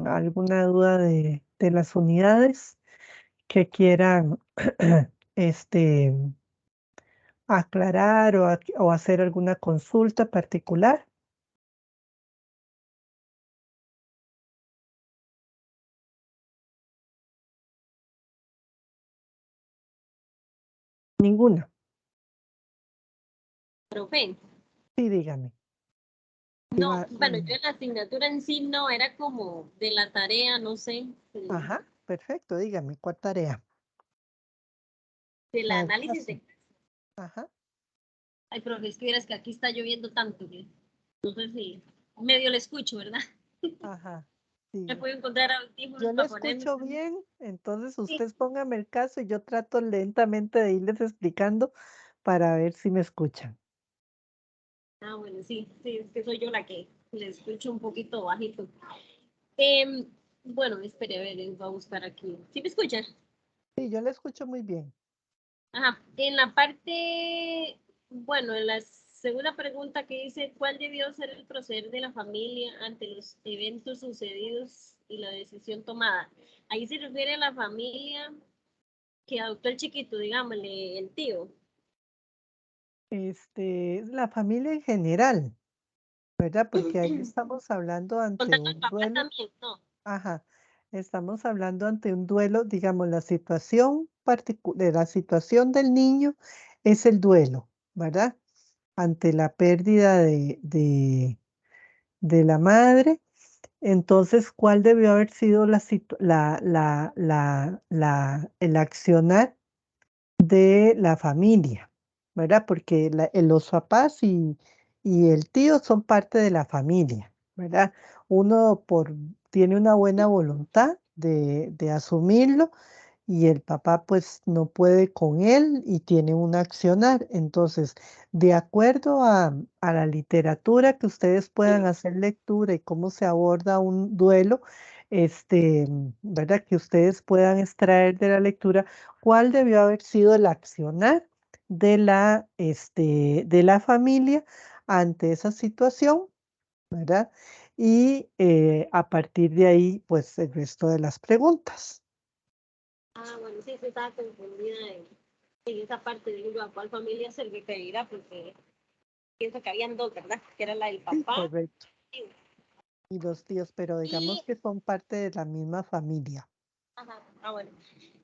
alguna duda de las unidades que quieran este, aclarar o hacer alguna consulta particular. Ninguna. Profe, Sí, dígame. no, bueno, yo en la asignatura en sí no, era como de la tarea, no sé, Ajá, perfecto, dígame, ¿cuál tarea? del La del análisis caso. de... Ajá, Ay, profe, es que vieras que aquí está lloviendo tanto que no sé si medio le escucho, ¿verdad? ajá. Me Sí. puedo encontrar audífonos Yo le para ponerme. escucho bien, entonces Sí. usted póngame el caso y yo trato lentamente de irles explicando para ver si me escuchan. Ah, bueno, sí, sí, es que soy yo la que le escucho un poquito bajito. Em, bueno, espere, a ver, voy a buscar aquí. ¿Sí me escuchan? Sí, yo le escucho muy bien. Ajá, en la parte, bueno, en la segunda pregunta que dice, ¿cuál debió ser el proceder de la familia ante los eventos sucedidos y la decisión tomada? Ahí se refiere a la familia que adoptó el chiquito, digámosle, el tío. Es la familia en general, ¿verdad? Porque ahí estamos hablando ante Contando al un papá duelo. también, ¿no? Ajá, estamos hablando ante un duelo, digamos, de la situación del niño es el duelo, ¿verdad? Ante la pérdida de la madre. Entonces, ¿cuál debió haber sido el accionar de la familia? ¿Verdad? Porque los papás y el tío son parte de la familia, ¿verdad? Uno tiene una buena voluntad de asumirlo y el papá pues no puede con él y tiene un accionar. Entonces, de acuerdo a la literatura que ustedes puedan hacer lectura y cómo se aborda un duelo, ¿verdad? Que ustedes puedan extraer de la lectura cuál debió haber sido el accionar de la familia ante esa situación, ¿verdad? Y a partir de ahí, pues el resto de las preguntas. Ah, bueno, sí, sí estaba confundida en esa parte, digo, ¿a cuál familia se referirá? Porque pienso que habían dos, ¿verdad? Que era la del Sí, papá correcto. Y los tíos, pero digamos y... que son parte de la misma familia. Ajá, ah, bueno.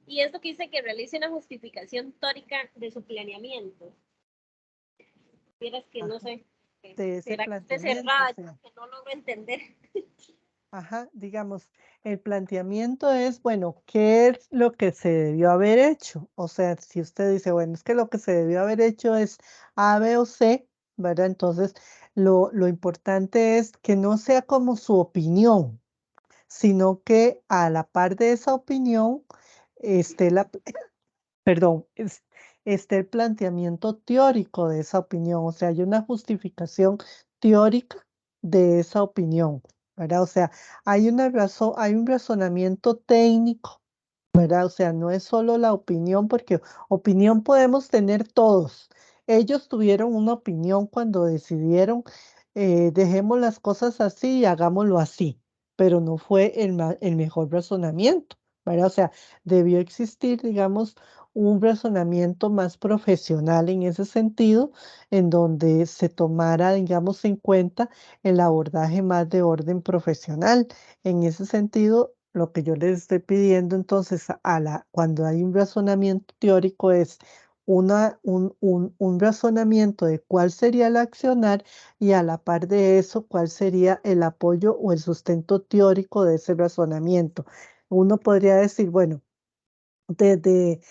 Y esto que dice que realice una justificación tórica de su planeamiento. Vieras que no Ajá. sé, De ese será que esté planteamiento, o cerrada, sea, que no logro entender. ajá, digamos, el planteamiento es, bueno, ¿qué es lo que se debió haber hecho? O sea, si usted dice, bueno, es que lo que se debió haber hecho es A, B o C, ¿verdad? Entonces, lo importante es que no sea como su opinión, sino que a la par de esa opinión esté perdón, esté el planteamiento teórico de esa opinión, o sea, hay una justificación teórica de esa opinión, ¿verdad? O sea, hay un razonamiento técnico, ¿verdad? O sea, no es solo la opinión, porque opinión podemos tener todos. Ellos tuvieron una opinión cuando decidieron, dejemos las cosas así y hagámoslo así, pero no fue el mejor razonamiento, ¿verdad? O sea, debió existir, digamos, un razonamiento más profesional en ese sentido, en donde se tomara, digamos, en cuenta el abordaje más de orden profesional. En ese sentido, lo que yo les estoy pidiendo entonces cuando hay un razonamiento teórico es un razonamiento de cuál sería el accionar y a la par de eso, cuál sería el apoyo o el sustento teórico de ese razonamiento. Uno podría decir, bueno, desde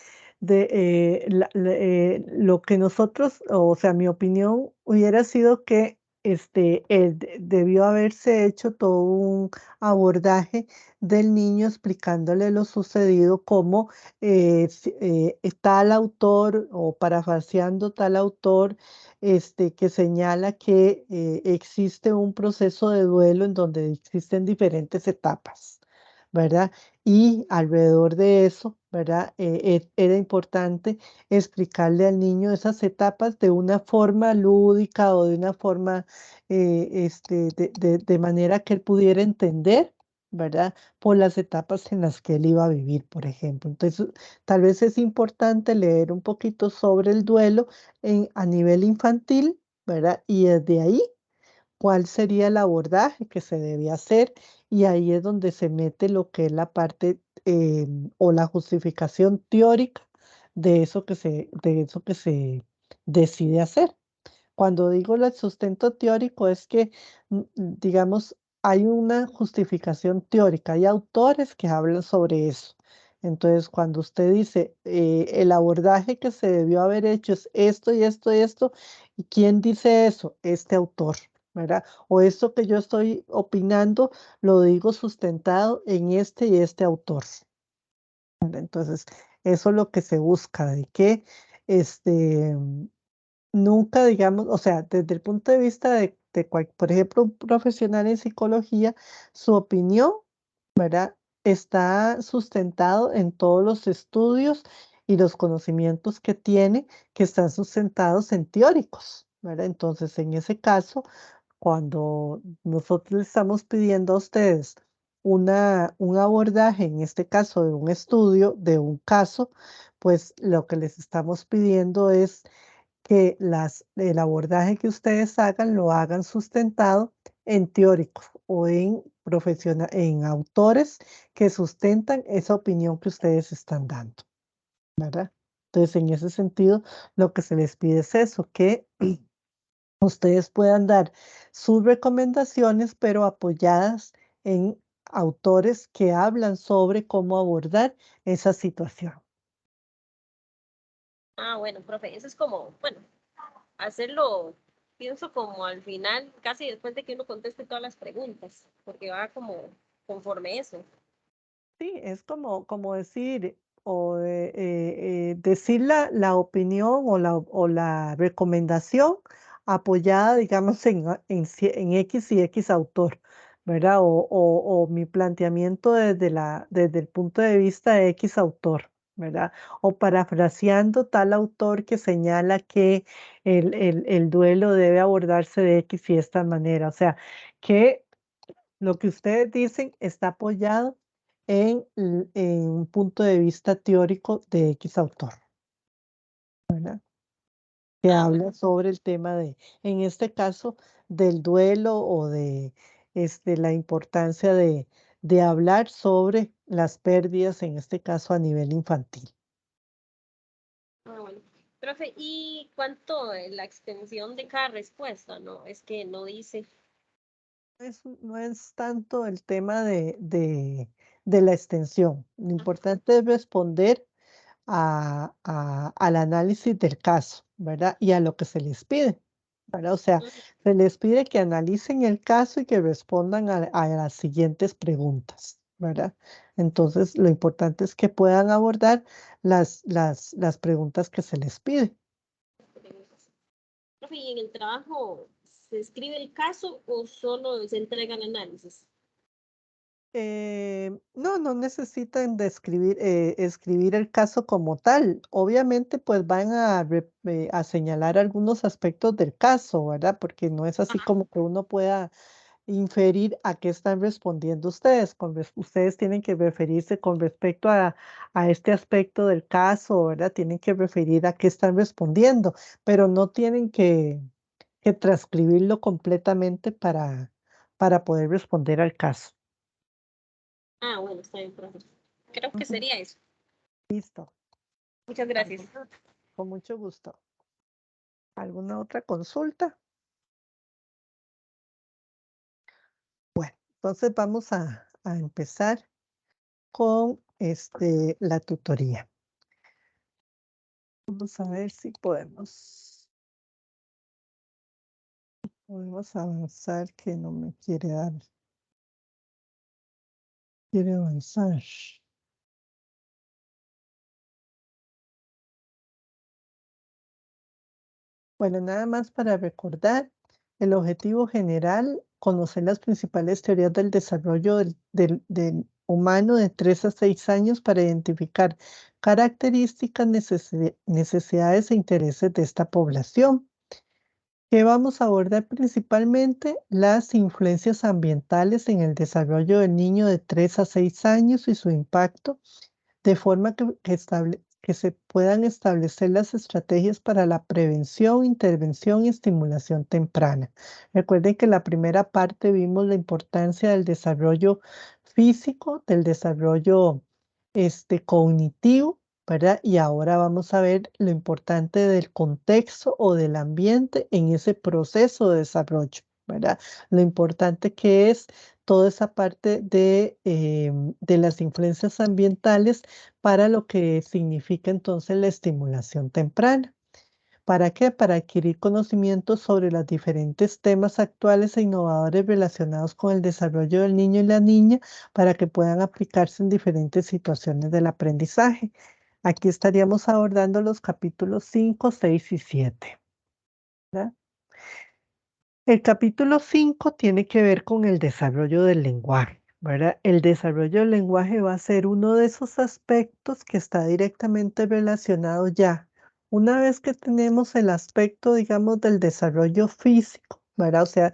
lo que nosotros, o sea, mi opinión hubiera sido que debió haberse hecho todo un abordaje del niño explicándole lo sucedido como tal autor o parafraseando tal autor que señala que existe un proceso de duelo en donde existen diferentes etapas, ¿verdad? Y alrededor de eso, ¿verdad? Era importante explicarle al niño esas etapas de una forma lúdica o de una forma, de manera que él pudiera entender, ¿verdad? Por las etapas en las que él iba a vivir, por ejemplo. Entonces, tal vez es importante leer un poquito sobre el duelo a nivel infantil, ¿verdad? Y desde ahí, ¿cuál sería el abordaje que se debe hacer? Y ahí es donde se mete lo que es la parte o la justificación teórica de eso que se decide hacer. Cuando digo el sustento teórico es que, digamos, hay una justificación teórica, hay autores que hablan sobre eso. Entonces, cuando usted dice, el abordaje que se debió haber hecho es esto y esto y esto, ¿y quién dice eso? Este autor, ¿verdad? O esto que yo estoy opinando, lo digo sustentado en este y este autor. ¿Verdad? Entonces, eso es lo que se busca, de que este, nunca, digamos, o sea, desde el punto de vista por ejemplo, un profesional en psicología, su opinión, ¿verdad? Está sustentado en todos los estudios y los conocimientos que tiene, que están sustentados en teóricos, ¿verdad? Entonces, en ese caso, cuando nosotros le estamos pidiendo a ustedes un abordaje, en este caso de un estudio, de un caso, pues lo que les estamos pidiendo es que el abordaje que ustedes hagan lo hagan sustentado en teóricos o en autores que sustentan esa opinión que ustedes están dando, ¿verdad? Entonces, en ese sentido, lo que se les pide es eso, que ustedes puedan dar sus recomendaciones, pero apoyadas en autores que hablan sobre cómo abordar esa situación. Ah, bueno, profe, eso es como, bueno, hacerlo, pienso como al final, casi después de que uno conteste todas las preguntas, porque va como conforme eso. Sí, es como decir, decir la opinión o la recomendación apoyada, digamos, en X y X autor, ¿verdad? O mi planteamiento desde el punto de vista de X autor, ¿verdad? O parafraseando tal autor que señala que el duelo debe abordarse de X y esta manera. O sea, que lo que ustedes dicen está apoyado en un punto de vista teórico de X autor, ¿verdad? Que Ah, bueno, habla sobre el tema en este caso, del duelo o de la importancia de hablar sobre las pérdidas, en este caso a nivel infantil. ah, bueno. Profe, ¿y cuánto la extensión de cada respuesta? No, es que no dice. No es tanto el tema de la extensión. Lo importante es responder al análisis del caso, ¿verdad? Y a lo que se les pide, ¿verdad? O sea, Ujú. se les pide que analicen el caso y que respondan a las siguientes preguntas, ¿verdad? Entonces, lo importante es que puedan abordar las preguntas que se les pide. Profe, ¿y en el trabajo se escribe el caso o solo se entrega el análisis? No, no necesitan escribir el caso como tal. Obviamente, pues van a señalar algunos aspectos del caso, ¿verdad? Porque no es así Ajá. como que uno pueda inferir a qué están respondiendo ustedes. Ustedes tienen que referirse con respecto a este aspecto del caso, ¿verdad? Tienen que referir a qué están respondiendo, pero no tienen que transcribirlo completamente para poder responder al caso. Ah, bueno, está bien, profe. Creo que Ujú. sería eso. Listo. Muchas gracias. ¿Alguna? Con mucho gusto. ¿Alguna otra consulta? Bueno, entonces vamos a empezar con la tutoría. Vamos a ver si podemos avanzar, que no me quiere dar, quiere avanzar. Bueno, nada más para recordar, el objetivo general, conocer las principales teorías del desarrollo del humano de 3 a 6 años para identificar características, necesidades e intereses de esta población. que vamos a abordar principalmente las influencias ambientales en el desarrollo del niño de 3 a 6 años y su impacto, de forma que se puedan establecer las estrategias para la prevención, intervención y estimulación temprana. Recuerden que en la primera parte vimos la importancia del desarrollo físico, del desarrollo cognitivo, ¿verdad? Y ahora vamos a ver lo importante del contexto o del ambiente en ese proceso de desarrollo, ¿verdad? Lo importante que es toda esa parte de las influencias ambientales para lo que significa entonces la estimulación temprana. ¿Para qué? Para adquirir conocimientos sobre los diferentes temas actuales e innovadores relacionados con el desarrollo del niño y la niña para que puedan aplicarse en diferentes situaciones del aprendizaje. Aquí estaríamos abordando los capítulos 5, 6 y 7. ¿Verdad? El capítulo 5 tiene que ver con el desarrollo del lenguaje, ¿verdad? El desarrollo del lenguaje va a ser uno de esos aspectos que está directamente relacionado ya. Una vez que tenemos el aspecto, digamos, del desarrollo físico, ¿verdad? O sea,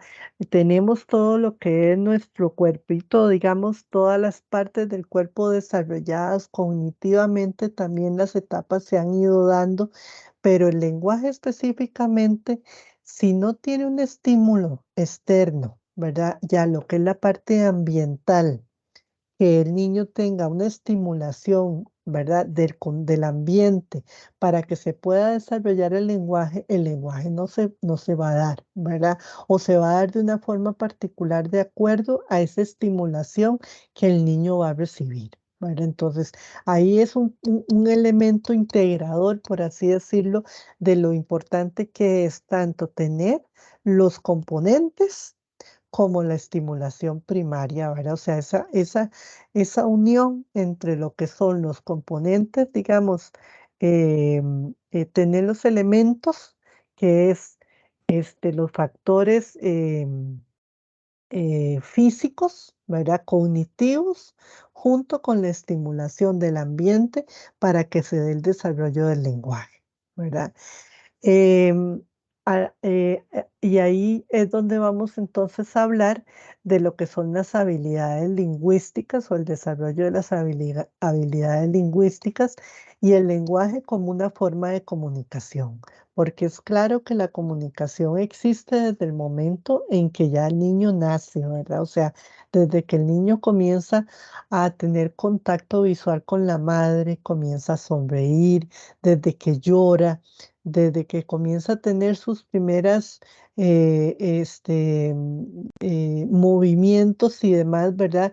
tenemos todo lo que es nuestro cuerpito, digamos, todas las partes del cuerpo desarrolladas cognitivamente, también las etapas se han ido dando, pero el lenguaje específicamente si no tiene un estímulo externo, ¿verdad? Ya lo que es la parte ambiental, que el niño tenga una estimulación, ¿verdad? Del ambiente para que se pueda desarrollar el lenguaje no se va a dar, ¿verdad? O se va a dar de una forma particular de acuerdo a esa estimulación que el niño va a recibir. ¿Verdad? Entonces, ahí es un elemento integrador, por así decirlo, de lo importante que es tanto tener los componentes como la estimulación primaria, ¿verdad? O sea, esa unión entre lo que son los componentes, digamos, tener los elementos, que es los factores físicos, ¿verdad? Cognitivos, junto con la estimulación del ambiente para que se dé el desarrollo del lenguaje, ¿verdad? Em, y ahí es donde vamos entonces a hablar de lo que son las habilidades lingüísticas o el desarrollo de las habilidades lingüísticas y el lenguaje como una forma de comunicación, porque es claro que la comunicación existe desde el momento en que ya el niño nace, ¿verdad? O sea, desde que el niño comienza a tener contacto visual con la madre, comienza a sonreír, desde que llora, desde que comienza a tener sus primeras movimientos y demás, ¿verdad?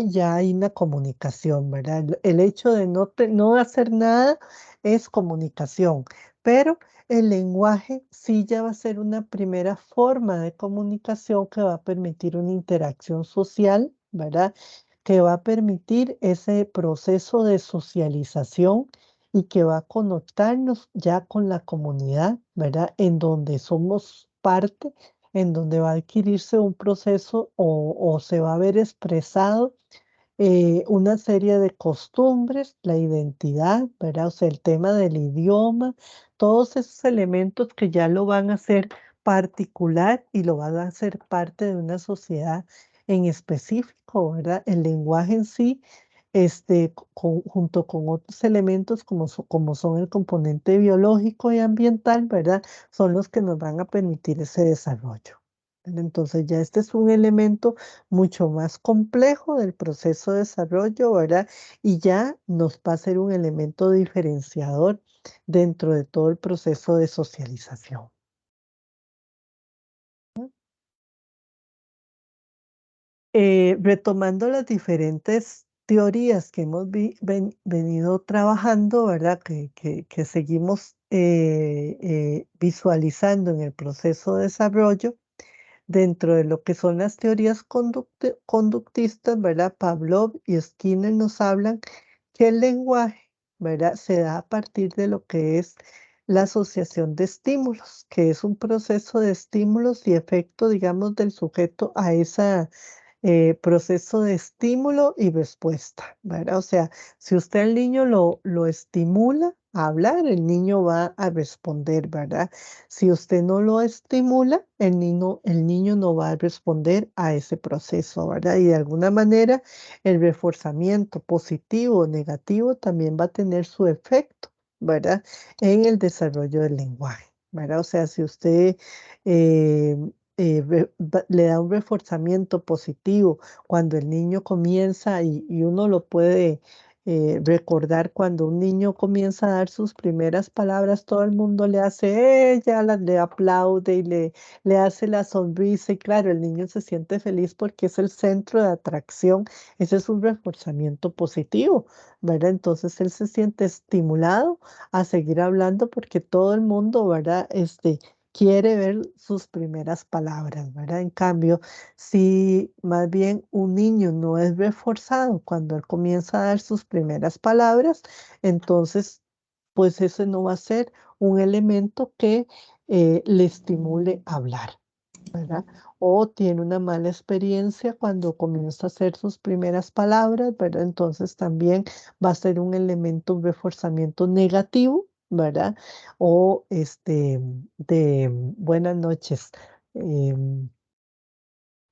Ya hay una comunicación, ¿verdad? El hecho de no hacer nada es comunicación, pero el lenguaje sí ya va a ser una primera forma de comunicación que va a permitir una interacción social, ¿verdad? Que va a permitir ese proceso de socialización y que va a conectarnos ya con la comunidad, ¿verdad? En donde somos parte, en donde va a adquirirse un proceso o se va a ver expresado una serie de costumbres, la identidad, ¿verdad? O sea, el tema del idioma, todos esos elementos que ya lo van a hacer particular y lo van a hacer parte de una sociedad en específico, ¿verdad? El lenguaje en sí, junto con otros elementos como son el componente biológico y ambiental, ¿verdad? Son los que nos van a permitir ese desarrollo. ¿Verdad? Entonces ya este es un elemento mucho más complejo del proceso de desarrollo, ¿verdad? Y ya nos va a ser un elemento diferenciador dentro de todo el proceso de socialización. Retomando las diferentes teorías que hemos venido trabajando, ¿verdad? Que seguimos visualizando en el proceso de desarrollo, dentro de lo que son las teorías conductistas, ¿verdad? Pavlov y Skinner nos hablan que el lenguaje, ¿verdad? Se da a partir de lo que es la asociación de estímulos, que es un proceso de estímulos y efecto, digamos, del sujeto a ese proceso de estímulo y respuesta, ¿verdad? O sea, si usted al niño lo estimula, a hablar, el niño va a responder, ¿verdad? Si usted no lo estimula, el niño no va a responder a ese proceso, ¿verdad? Y de alguna manera el reforzamiento positivo o negativo también va a tener su efecto, ¿verdad? En el desarrollo del lenguaje, ¿verdad? O sea, si usted eh, le da un reforzamiento positivo cuando el niño comienza y uno lo puede recordar cuando un niño comienza a dar sus primeras palabras, todo el mundo le hace, ella le aplaude y le hace la sonrisa y claro, el niño se siente feliz porque es el centro de atracción, ese es un reforzamiento positivo, ¿verdad? Entonces él se siente estimulado a seguir hablando porque todo el mundo, ¿verdad? Quiere ver sus primeras palabras, ¿verdad? En cambio, si más bien un niño no es reforzado cuando él comienza a dar sus primeras palabras, entonces, pues ese no va a ser un elemento que le estimule a hablar, ¿verdad? O tiene una mala experiencia cuando comienza a hacer sus primeras palabras, ¿verdad? Entonces también va a ser un elemento, un reforzamiento negativo, ¿verdad? O de buenas noches. em,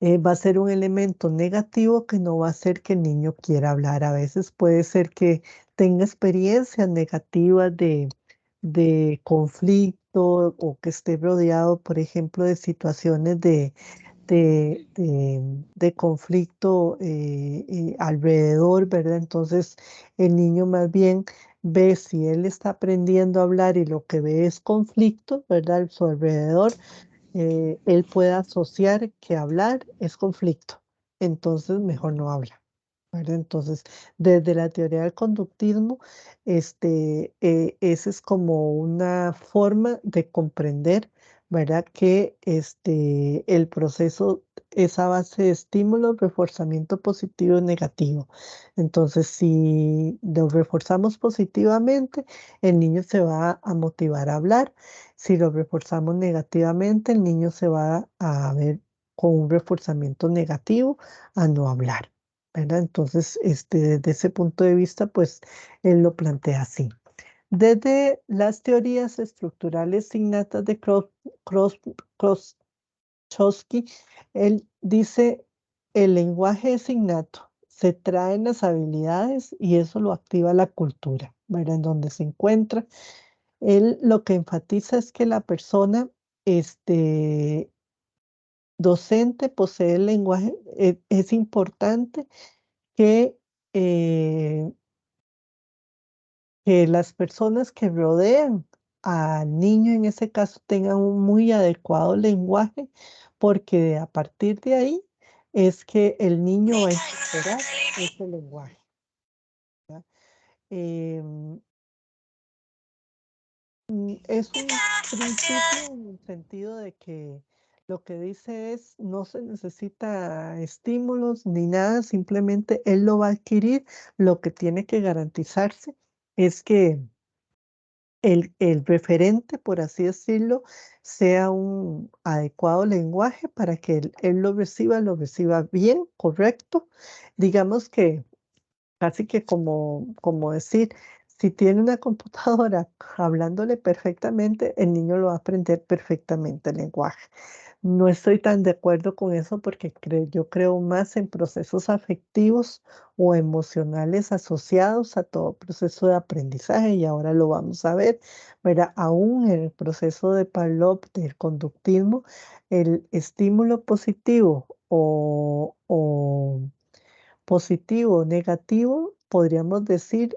Va a ser un elemento negativo que no va a hacer que el niño quiera hablar. A veces puede ser que tenga experiencias negativas de conflicto o que esté rodeado, por ejemplo, de situaciones de conflicto alrededor, ¿verdad? Entonces el niño más bien ve si él está aprendiendo a hablar y lo que ve es conflicto, ¿verdad? A su alrededor él puede asociar que hablar es conflicto, entonces mejor no habla, ¿verdad? Entonces, desde la teoría del conductismo, esa es como una forma de comprender, ¿verdad? Que el proceso es a base de estímulo, reforzamiento positivo y negativo. Entonces, si lo reforzamos positivamente, el niño se va a motivar a hablar. Si lo reforzamos negativamente, el niño se va a ver con un reforzamiento negativo a no hablar, ¿verdad? Entonces, desde ese punto de vista, pues él lo plantea así. Desde las teorías estructurales innatas de Krosowski, él dice, el lenguaje es innato, se traen las habilidades y eso lo activa la cultura, ¿verdad? En donde se encuentra él lo que enfatiza es que la persona este, docente posee el lenguaje. Es importante que, eh, que las personas que rodean al niño en ese caso tengan un muy adecuado lenguaje, porque a partir de ahí es que el niño va a incorporar ese lenguaje. ¿Verdad? Em, Es un principio en el sentido de que lo que dice es, no se necesita estímulos ni nada, simplemente él lo va a adquirir. Lo que tiene que garantizarse es que el referente, por así decirlo, sea un adecuado lenguaje para que él lo reciba bien, correcto. Digamos que casi que como decir, si tiene una computadora hablándole perfectamente, el niño lo va a aprender perfectamente el lenguaje. No estoy tan de acuerdo con eso porque yo creo más en procesos afectivos o emocionales asociados a todo proceso de aprendizaje y ahora lo vamos a ver, ¿verdad? Aún en el proceso de Pavlov, del conductismo, el estímulo positivo o positivo o negativo, podríamos decir,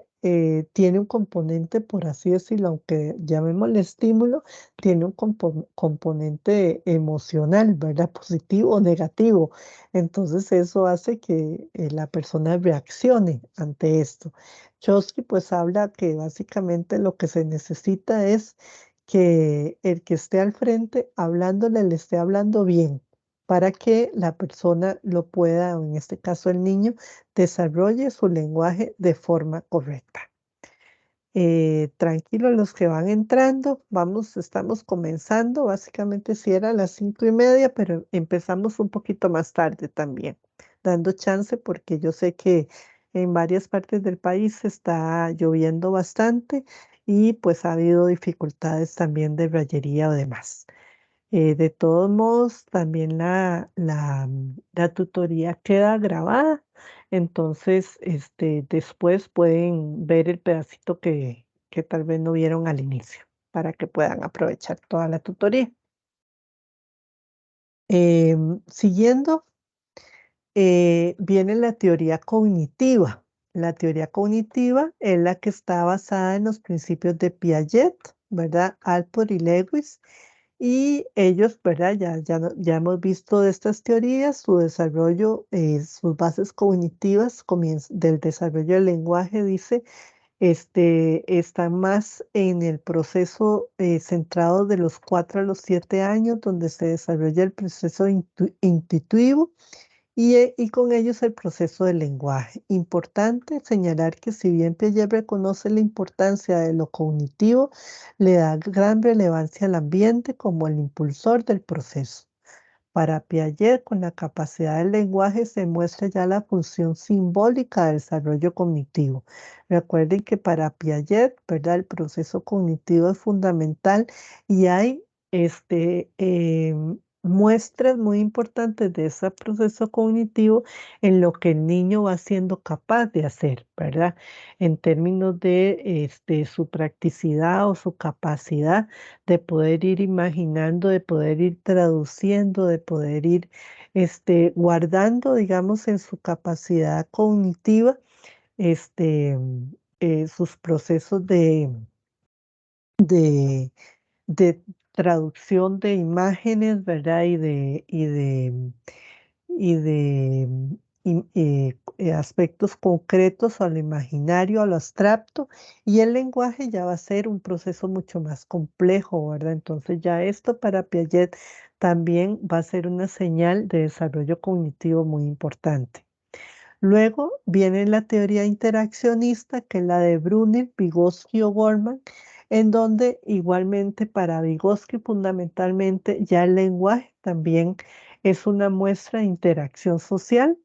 tiene un componente, por así decirlo, aunque llamémosle estímulo, tiene un componente emocional, ¿verdad? Positivo o negativo. Entonces eso hace que la persona reaccione ante esto. Chomsky pues habla que básicamente lo que se necesita es que el que esté al frente hablándole le esté hablando bien para que la persona lo pueda, o en este caso el niño, desarrolle su lenguaje de forma correcta. Tranquilos los que van entrando, estamos comenzando, básicamente si era a las 5:30, pero empezamos un poquito más tarde también, dando chance porque yo sé que en varias partes del país está lloviendo bastante y pues ha habido dificultades también de rayería o demás. De todos modos, también la tutoría queda grabada, entonces después pueden ver el pedacito que tal vez no vieron al inicio para que puedan aprovechar toda la tutoría. Siguiendo, viene la teoría cognitiva. La teoría cognitiva es la que está basada en los principios de Piaget, ¿verdad? Alport y Lewis. Y ellos, ¿verdad? Ya hemos visto de estas teorías, su desarrollo, sus bases cognitivas del desarrollo del lenguaje, dice, están más en el proceso centrado de los 4 a los 7 años, donde se desarrolla el proceso intuitivo y con ellos el proceso del lenguaje. Importante señalar que si bien Piaget reconoce la importancia de lo cognitivo, le da gran relevancia al ambiente como el impulsor del proceso. Para Piaget, con la capacidad del lenguaje se muestra ya la función simbólica del desarrollo cognitivo. Recuerden que para Piaget, ¿verdad? El proceso cognitivo es fundamental y hay muestras muy importantes de ese proceso cognitivo en lo que el niño va siendo capaz de hacer, ¿verdad? En términos de su practicidad o su capacidad de poder ir imaginando, de poder ir traduciendo, de poder ir guardando, digamos, en su capacidad cognitiva, este, sus procesos de, de traducción de imágenes, ¿verdad? Y de aspectos concretos a lo imaginario, a lo abstracto, y el lenguaje ya va a ser un proceso mucho más complejo, ¿verdad? Entonces ya esto para Piaget también va a ser una señal de desarrollo cognitivo muy importante. Luego viene la teoría interaccionista, que es la de Brunner, Vygotsky o Goldman, en donde igualmente para Vygotsky fundamentalmente ya el lenguaje también es una muestra de interacción social.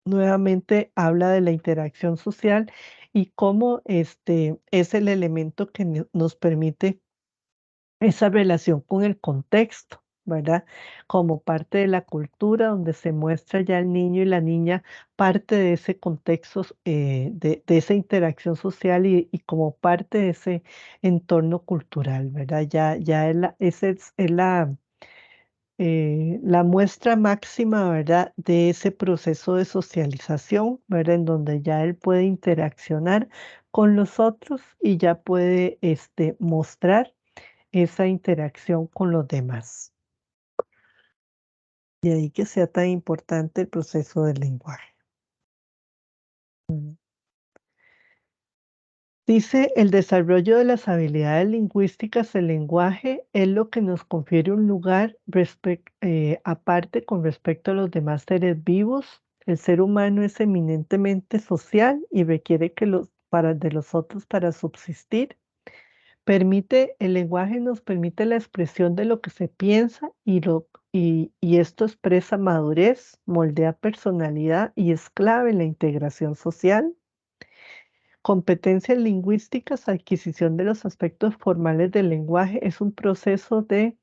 Nuevamente habla de la interacción social y cómo es el elemento que nos permite esa relación con el contexto, ¿verdad? Como parte de la cultura donde se muestra ya el niño y la niña parte de ese contexto, de esa interacción social y como parte de ese entorno cultural, ¿verdad? Ya esa es la muestra máxima, ¿verdad? De ese proceso de socialización, ¿verdad? En donde ya él puede interaccionar con los otros y ya puede mostrar esa interacción con los demás. De ahí que sea tan importante el proceso del lenguaje. Mm. Dice, el desarrollo de las habilidades lingüísticas del lenguaje es lo que nos confiere un lugar aparte con respecto a los demás seres vivos. El ser humano es eminentemente social y requiere de los otros para subsistir. El lenguaje nos permite la expresión de lo que se piensa y esto expresa madurez, moldea personalidad y es clave en la integración social. Competencias lingüísticas, adquisición de los aspectos formales del lenguaje es un proceso de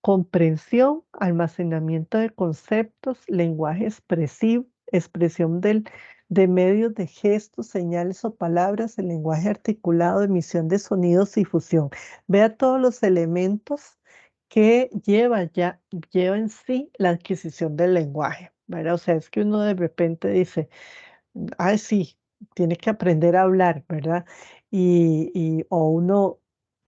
comprensión, almacenamiento de conceptos, lenguaje expresivo, expresión de medios de gestos, señales o palabras, el lenguaje articulado, emisión de sonidos y fusión. Vea todos los elementos que lleva en sí la adquisición del lenguaje, ¿verdad? O sea, es que uno de repente dice, ay, sí, tiene que aprender a hablar, ¿verdad? O uno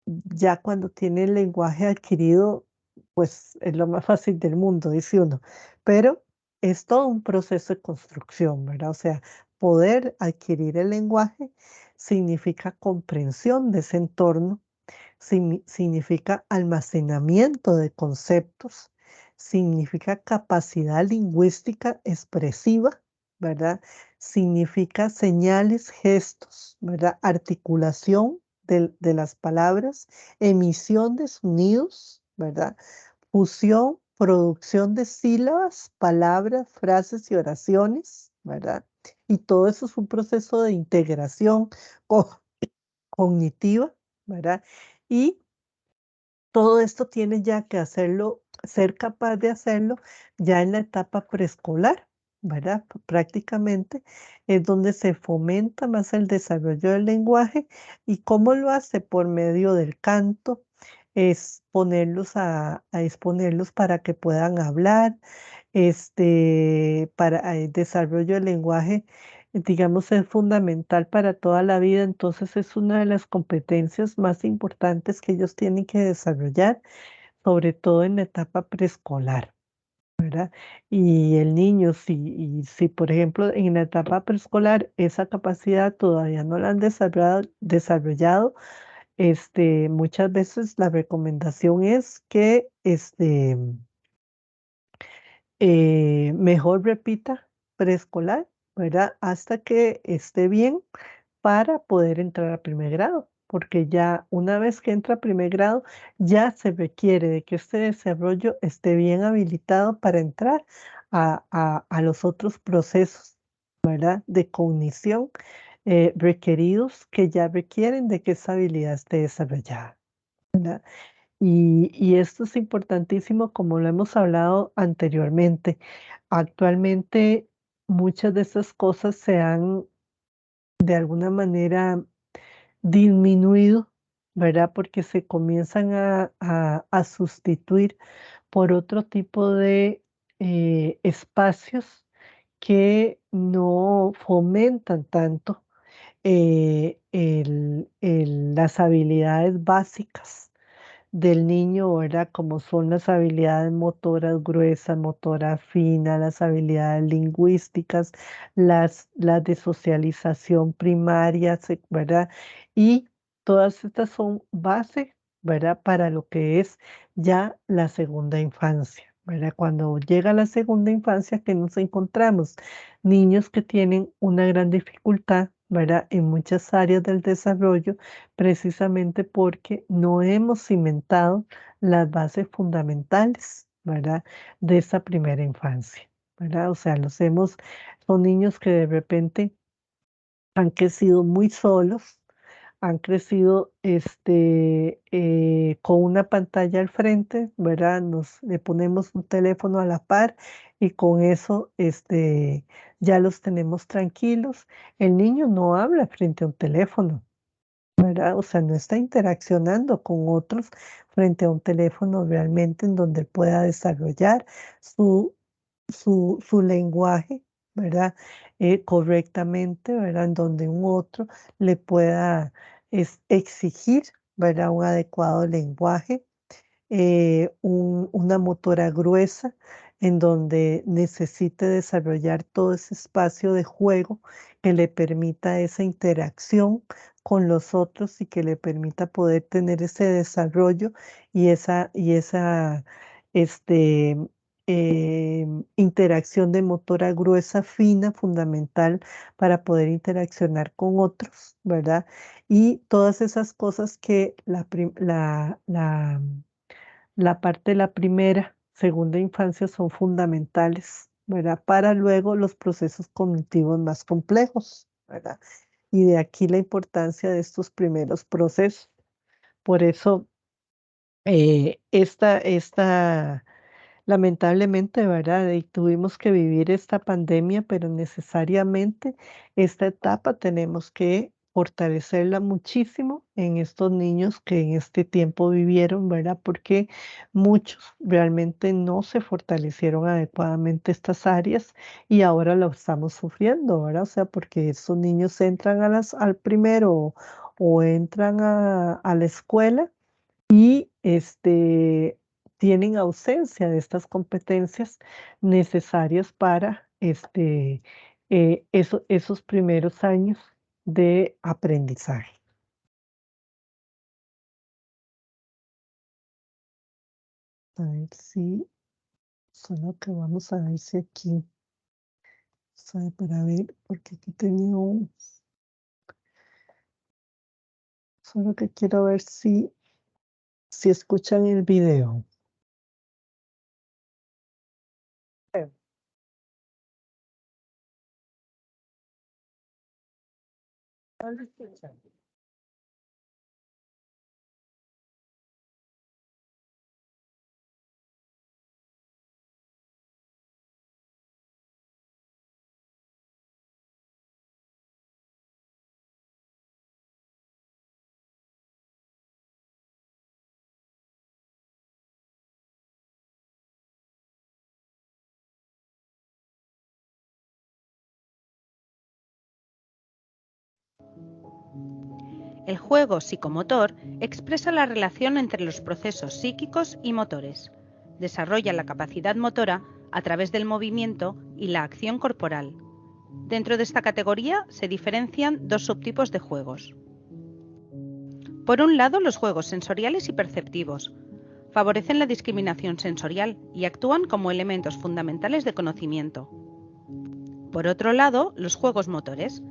ya cuando tiene el lenguaje adquirido, pues es lo más fácil del mundo, dice uno. Pero es todo un proceso de construcción, ¿verdad? O sea, poder adquirir el lenguaje significa comprensión de ese entorno, significa almacenamiento de conceptos, significa capacidad lingüística expresiva, ¿verdad? Significa señales, gestos, ¿verdad? Articulación de las palabras, emisión de sonidos, ¿verdad? Fusión, producción de sílabas, palabras, frases y oraciones, ¿verdad? Y todo eso es un proceso de integración cognitiva, ¿verdad? Y todo esto tiene ya que hacerlo, ser capaz de hacerlo ya en la etapa preescolar, ¿verdad? Prácticamente es donde se fomenta más el desarrollo del lenguaje y cómo lo hace por medio del canto, es ponerlos a exponerlos para que puedan hablar, para el desarrollo del lenguaje, digamos, es fundamental para toda la vida, entonces es una de las competencias más importantes que ellos tienen que desarrollar, sobre todo en la etapa preescolar, ¿verdad? Y el niño, si por ejemplo en la etapa preescolar esa capacidad todavía no la han desarrollado, muchas veces la recomendación es que mejor repita preescolar, ¿verdad? Hasta que esté bien para poder entrar a primer grado, porque ya una vez que entra a primer grado, ya se requiere de que este desarrollo esté bien habilitado para entrar a los otros procesos, ¿verdad? De cognición requeridos que ya requieren de que esa habilidad esté desarrollada, ¿verdad? Y esto es importantísimo, como lo hemos hablado anteriormente. Actualmente, muchas de estas cosas se han de alguna manera disminuido, ¿verdad? Porque se comienzan a sustituir por otro tipo de espacios que no fomentan tanto las habilidades básicas del niño, ¿verdad? Como son las habilidades motoras gruesas, motora fina, las habilidades lingüísticas, las de socialización primaria, ¿verdad? Y todas estas son base, ¿verdad? Para lo que es ya la segunda infancia, ¿verdad? Cuando llega la segunda infancia, que nos encontramos niños que tienen una gran dificultad, ¿verdad? En muchas áreas del desarrollo precisamente porque no hemos cimentado las bases fundamentales, ¿verdad? De esa primera infancia, ¿verdad? O sea, son niños que de repente han crecido muy solos, han crecido con una pantalla al frente, ¿verdad? Le ponemos un teléfono a la par y con eso ya los tenemos tranquilos. El niño no habla frente a un teléfono, ¿verdad? O sea, no está interaccionando con otros frente a un teléfono realmente en donde pueda desarrollar su, su lenguaje, ¿verdad? Correctamente, ¿verdad? En donde un otro le pueda exigir, ¿verdad? Un adecuado lenguaje, una motora gruesa en donde necesite desarrollar todo ese espacio de juego que le permita esa interacción con los otros y que le permita poder tener ese desarrollo y esa este, interacción de motora gruesa fina, fundamental para poder interaccionar con otros, ¿verdad? Y todas esas cosas que la parte de la primera, segunda infancia son fundamentales, ¿verdad? Para luego los procesos cognitivos más complejos, ¿verdad? Y de aquí la importancia de estos primeros procesos. Por eso, esta lamentablemente, ¿verdad? Y tuvimos que vivir esta pandemia, pero necesariamente esta etapa tenemos que fortalecerla muchísimo en estos niños que en este tiempo vivieron, ¿verdad? Porque muchos realmente no se fortalecieron adecuadamente estas áreas y ahora lo estamos sufriendo, ¿verdad? O sea, porque estos niños entran al primero o entran a la escuela y tienen ausencia de estas competencias necesarias para esos primeros años de aprendizaje. A ver si, solo que vamos a ver si aquí, sabe, para ver, porque aquí tenía solo que quiero ver si escuchan el video. No lo escuchan. El juego psicomotor expresa la relación entre los procesos psíquicos y motores. Desarrolla la capacidad motora a través del movimiento y la acción corporal. Dentro de esta categoría se diferencian dos subtipos de juegos. Por un lado, los juegos sensoriales y perceptivos. Favorecen la discriminación sensorial y actúan como elementos fundamentales de conocimiento. Por otro lado, los juegos motores.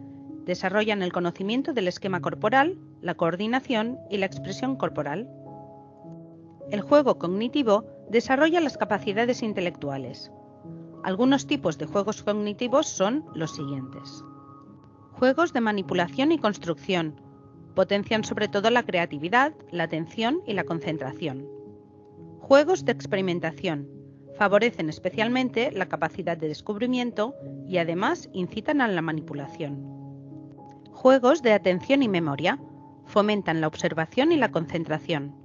Desarrollan el conocimiento del esquema corporal, la coordinación y la expresión corporal. El juego cognitivo desarrolla las capacidades intelectuales. Algunos tipos de juegos cognitivos son los siguientes. Juegos de manipulación y construcción. Potencian sobre todo la creatividad, la atención y la concentración. Juegos de experimentación. Favorecen especialmente la capacidad de descubrimiento y además incitan a la manipulación. Juegos de atención y memoria. Fomentan la observación y la concentración.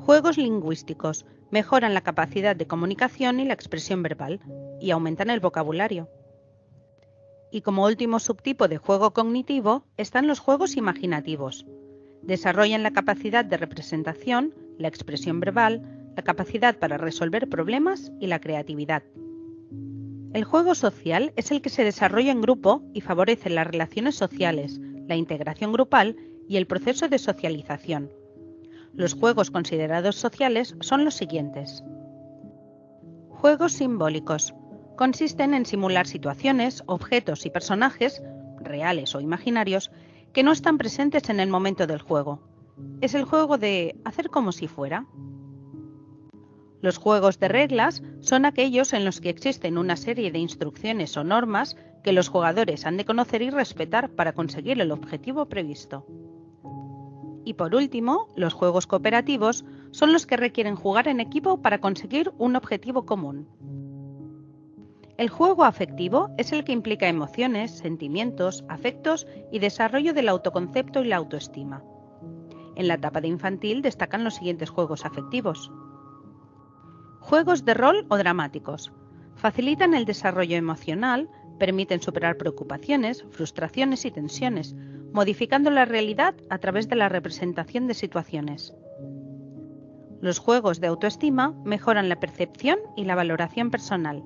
Juegos lingüísticos. Mejoran la capacidad de comunicación y la expresión verbal y aumentan el vocabulario. Y como último subtipo de juego cognitivo están los juegos imaginativos. Desarrollan la capacidad de representación, la expresión verbal, la capacidad para resolver problemas y la creatividad. El juego social es el que se desarrolla en grupo y favorece las relaciones sociales, la integración grupal y el proceso de socialización. Los juegos considerados sociales son los siguientes. Juegos simbólicos. Consisten en simular situaciones, objetos y personajes, reales o imaginarios, que no están presentes en el momento del juego. Es el juego de hacer como si fuera. Los juegos de reglas son aquellos en los que existen una serie de instrucciones o normas que los jugadores han de conocer y respetar para conseguir el objetivo previsto. Y por último, los juegos cooperativos son los que requieren jugar en equipo para conseguir un objetivo común. El juego afectivo es el que implica emociones, sentimientos, afectos y desarrollo del autoconcepto y la autoestima. En la etapa de infantil destacan los siguientes juegos afectivos. Juegos de rol o dramáticos. Facilitan el desarrollo emocional, permiten superar preocupaciones, frustraciones y tensiones, modificando la realidad a través de la representación de situaciones. Los juegos de autoestima mejoran la percepción y la valoración personal.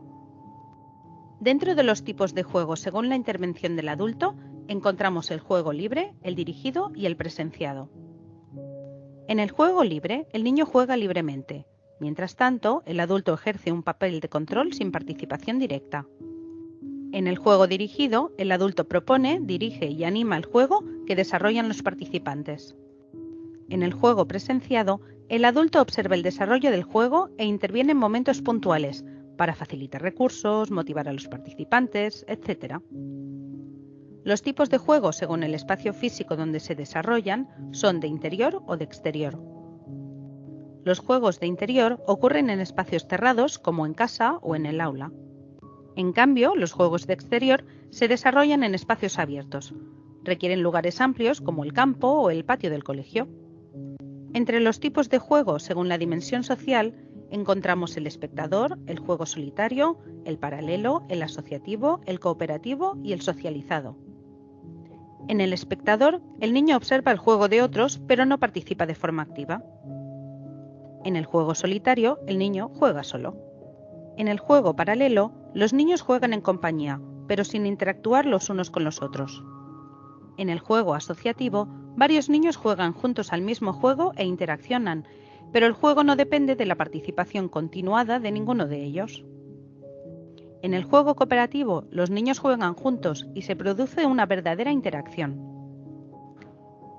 Dentro de los tipos de juego según la intervención del adulto, encontramos el juego libre, el dirigido y el presenciado. En el juego libre, el niño juega libremente. Mientras tanto, el adulto ejerce un papel de control sin participación directa. En el juego dirigido, el adulto propone, dirige y anima el juego que desarrollan los participantes. En el juego presenciado, el adulto observa el desarrollo del juego e interviene en momentos puntuales para facilitar recursos, motivar a los participantes, etc. Los tipos de juego según el espacio físico donde se desarrollan son de interior o de exterior. Los juegos de interior ocurren en espacios cerrados como en casa o en el aula. En cambio, los juegos de exterior se desarrollan en espacios abiertos. Requieren lugares amplios como el campo o el patio del colegio. Entre los tipos de juego según la dimensión social encontramos el espectador, el juego solitario, el paralelo, el asociativo, el cooperativo y el socializado. En el espectador, el niño observa el juego de otros, pero no participa de forma activa. En el juego solitario, el niño juega solo. En el juego paralelo, los niños juegan en compañía, pero sin interactuar los unos con los otros. En el juego asociativo, varios niños juegan juntos al mismo juego e interaccionan, pero el juego no depende de la participación continuada de ninguno de ellos. En el juego cooperativo, los niños juegan juntos y se produce una verdadera interacción.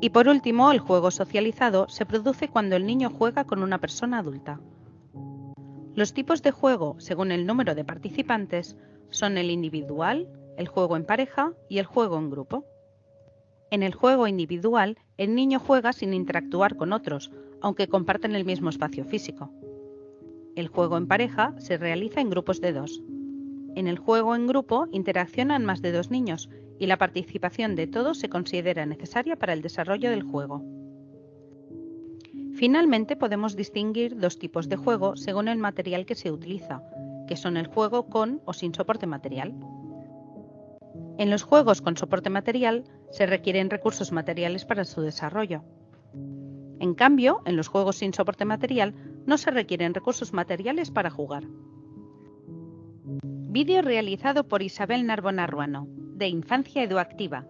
Y por último, el juego socializado se produce cuando el niño juega con una persona adulta. Los tipos de juego, según el número de participantes, son el individual, el juego en pareja y el juego en grupo. En el juego individual, el niño juega sin interactuar con otros, aunque comparten el mismo espacio físico. El juego en pareja se realiza en grupos de 2. En el juego en grupo interaccionan más de 2 niños y la participación de todos se considera necesaria para el desarrollo del juego. Finalmente, podemos distinguir dos tipos de juego según el material que se utiliza, que son el juego con o sin soporte material. En los juegos con soporte material se requieren recursos materiales para su desarrollo. En cambio, en los juegos sin soporte material no se requieren recursos materiales para jugar. Vídeo realizado por Isabel Narbona Ruano, de Infancia Eduactiva.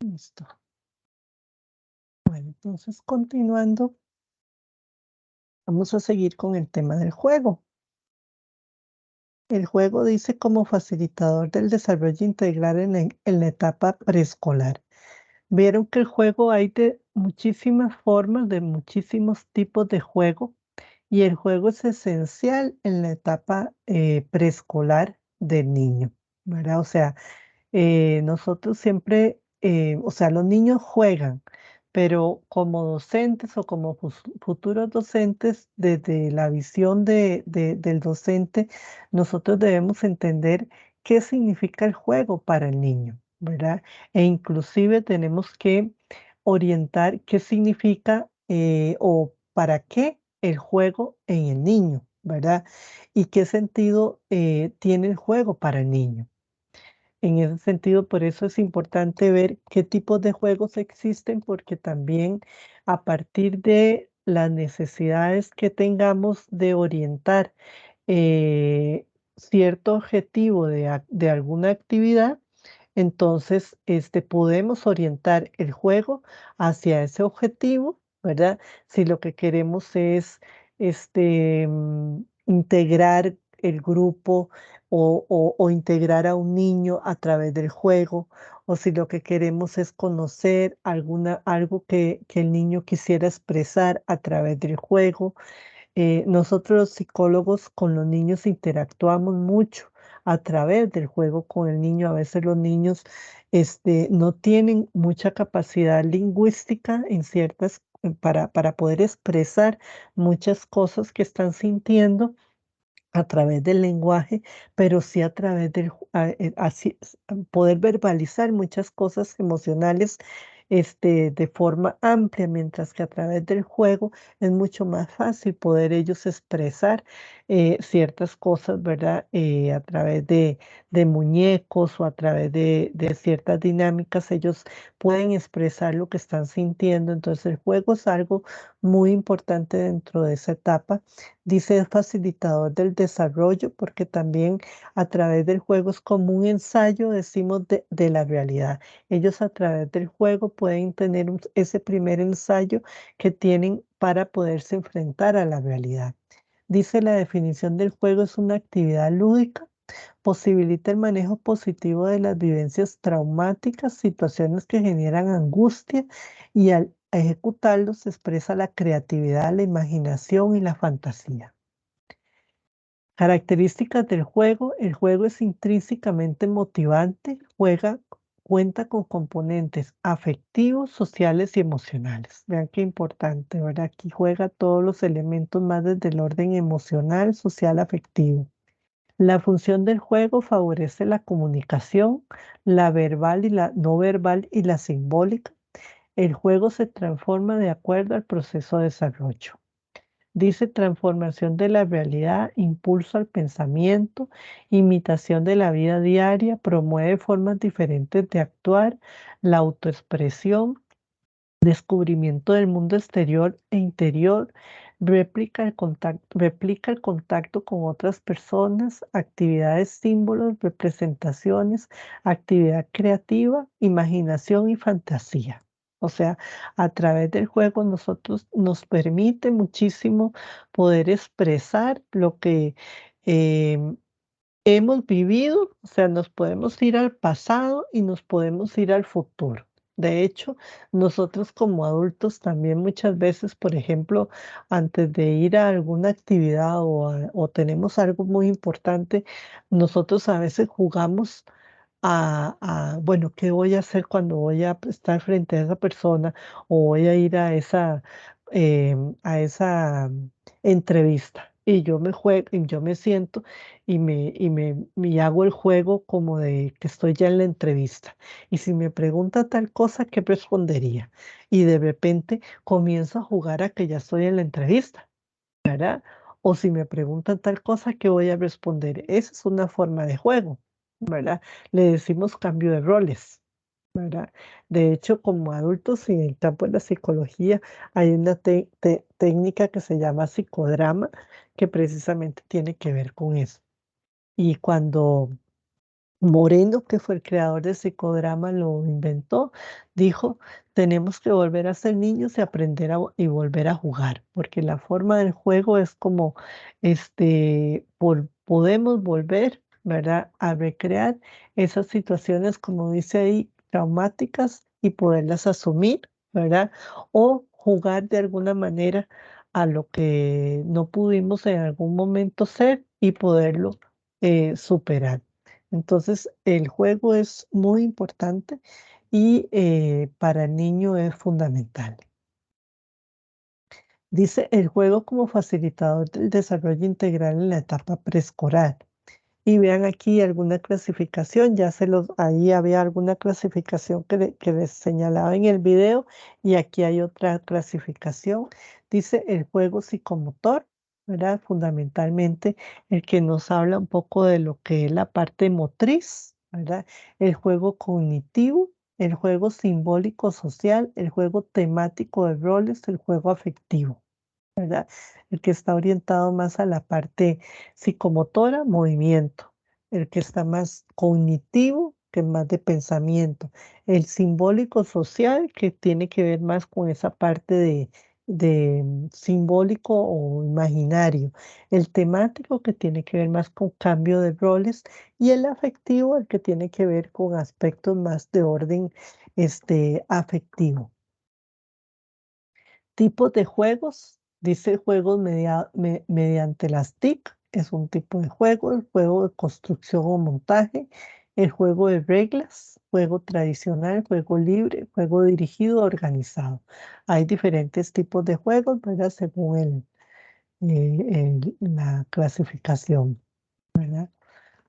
Listo. Bueno, entonces continuando, vamos a seguir con el tema del juego. El juego dice como facilitador del desarrollo integral en la etapa preescolar. Vieron que el juego hay de muchísimas formas, de muchísimos tipos de juego, y el juego es esencial en la etapa preescolar del niño, ¿verdad? O sea, nosotros siempre, o sea, los niños juegan, pero como docentes o como futuros docentes, desde la visión del docente, nosotros debemos entender qué significa el juego para el niño, ¿verdad? E inclusive tenemos que orientar qué significa o para qué el juego en el niño, ¿verdad? Y qué sentido tiene el juego para el niño. En ese sentido, por eso es importante ver qué tipos de juegos existen, porque también a partir de las necesidades que tengamos de orientar cierto objetivo de alguna actividad, entonces podemos orientar el juego hacia ese objetivo, ¿verdad? Si lo que queremos es integrar el grupo o integrar a un niño a través del juego, o si lo que queremos es conocer algo que el niño quisiera expresar a través del juego. Nosotros los psicólogos con los niños interactuamos mucho a través del juego con el niño. A veces los niños no tienen mucha capacidad lingüística para poder expresar muchas cosas que están sintiendo a través del lenguaje, pero sí a través poder verbalizar muchas cosas emocionales de forma amplia, mientras que a través del juego es mucho más fácil poder ellos expresar ciertas cosas, ¿verdad? A través de muñecos o a través de ciertas dinámicas, ellos pueden expresar lo que están sintiendo. Entonces el juego es algo muy importante dentro de esa etapa. Dice es facilitador del desarrollo porque también a través del juego es como un ensayo, decimos, de la realidad. Ellos a través del juego pueden tener ese primer ensayo que tienen para poderse enfrentar a la realidad. Dice la definición del juego es una actividad lúdica, posibilita el manejo positivo de las vivencias traumáticas, situaciones que generan angustia y al ejecutarlos se expresa la creatividad, la imaginación y la fantasía. Características del juego. El juego es intrínsecamente motivante, cuenta con componentes afectivos, sociales y emocionales. Vean qué importante, ¿verdad? Aquí juega todos los elementos más desde el orden emocional, social, afectivo. La función del juego favorece la comunicación, la verbal y la no verbal y la simbólica. El juego se transforma de acuerdo al proceso de desarrollo. Dice transformación de la realidad, impulso al pensamiento, imitación de la vida diaria, promueve formas diferentes de actuar, la autoexpresión, descubrimiento del mundo exterior e interior, replica el contacto con otras personas, actividades, símbolos, representaciones, actividad creativa, imaginación y fantasía. O sea, a través del juego nosotros nos permite muchísimo poder expresar lo que em, hemos vivido, o sea, nos podemos ir al pasado y nos podemos ir al futuro. De hecho, nosotros como adultos también muchas veces, por ejemplo, antes de ir a alguna actividad o tenemos algo muy importante, nosotros a veces jugamos bueno, ¿qué voy a hacer cuando voy a estar frente a esa persona o voy a ir a esa entrevista? Y yo me siento y hago el juego como de que estoy ya en la entrevista. Y si me pregunta tal cosa, ¿qué respondería? Y de repente comienzo a jugar a que ya estoy en la entrevista, ¿verdad? O si me preguntan tal cosa, ¿qué voy a responder? Esa es una forma de juego, ¿verdad? Le decimos cambio de roles, ¿verdad? De hecho, como adultos y en el campo de la psicología hay una técnica que se llama psicodrama que precisamente tiene que ver con eso. Y cuando Moreno, que fue el creador del psicodrama, lo inventó, dijo, tenemos que volver a ser niños y aprender y volver a jugar, porque la forma del juego es como, podemos volver, ¿verdad?, a recrear esas situaciones, como dice ahí, traumáticas y poderlas asumir, ¿verdad? O jugar de alguna manera a lo que no pudimos en algún momento ser y poderlo superar. Entonces, el juego es muy importante y para el niño es fundamental. Dice el juego como facilitador del desarrollo integral en la etapa preescolar. Y vean aquí alguna clasificación, ahí había alguna clasificación que les señalaba en el video y aquí hay otra clasificación. Dice el juego psicomotor, ¿verdad? Fundamentalmente el que nos habla un poco de lo que es la parte motriz, ¿verdad? El juego cognitivo, el juego simbólico social, el juego temático de roles, el juego afectivo, ¿verdad? El que está orientado más a la parte psicomotora, movimiento. El que está más cognitivo, que es más de pensamiento. El simbólico social, que tiene que ver más con esa parte de simbólico o imaginario. El temático, que tiene que ver más con cambio de roles. Y el afectivo, el que tiene que ver con aspectos más de orden afectivo. Tipos de juegos, dice juegos mediante las TIC, es un tipo de juego, el juego de construcción o montaje, el juego de reglas, juego tradicional, juego libre, juego dirigido, organizado. Hay diferentes tipos de juegos, ¿verdad? Según la clasificación, ¿verdad?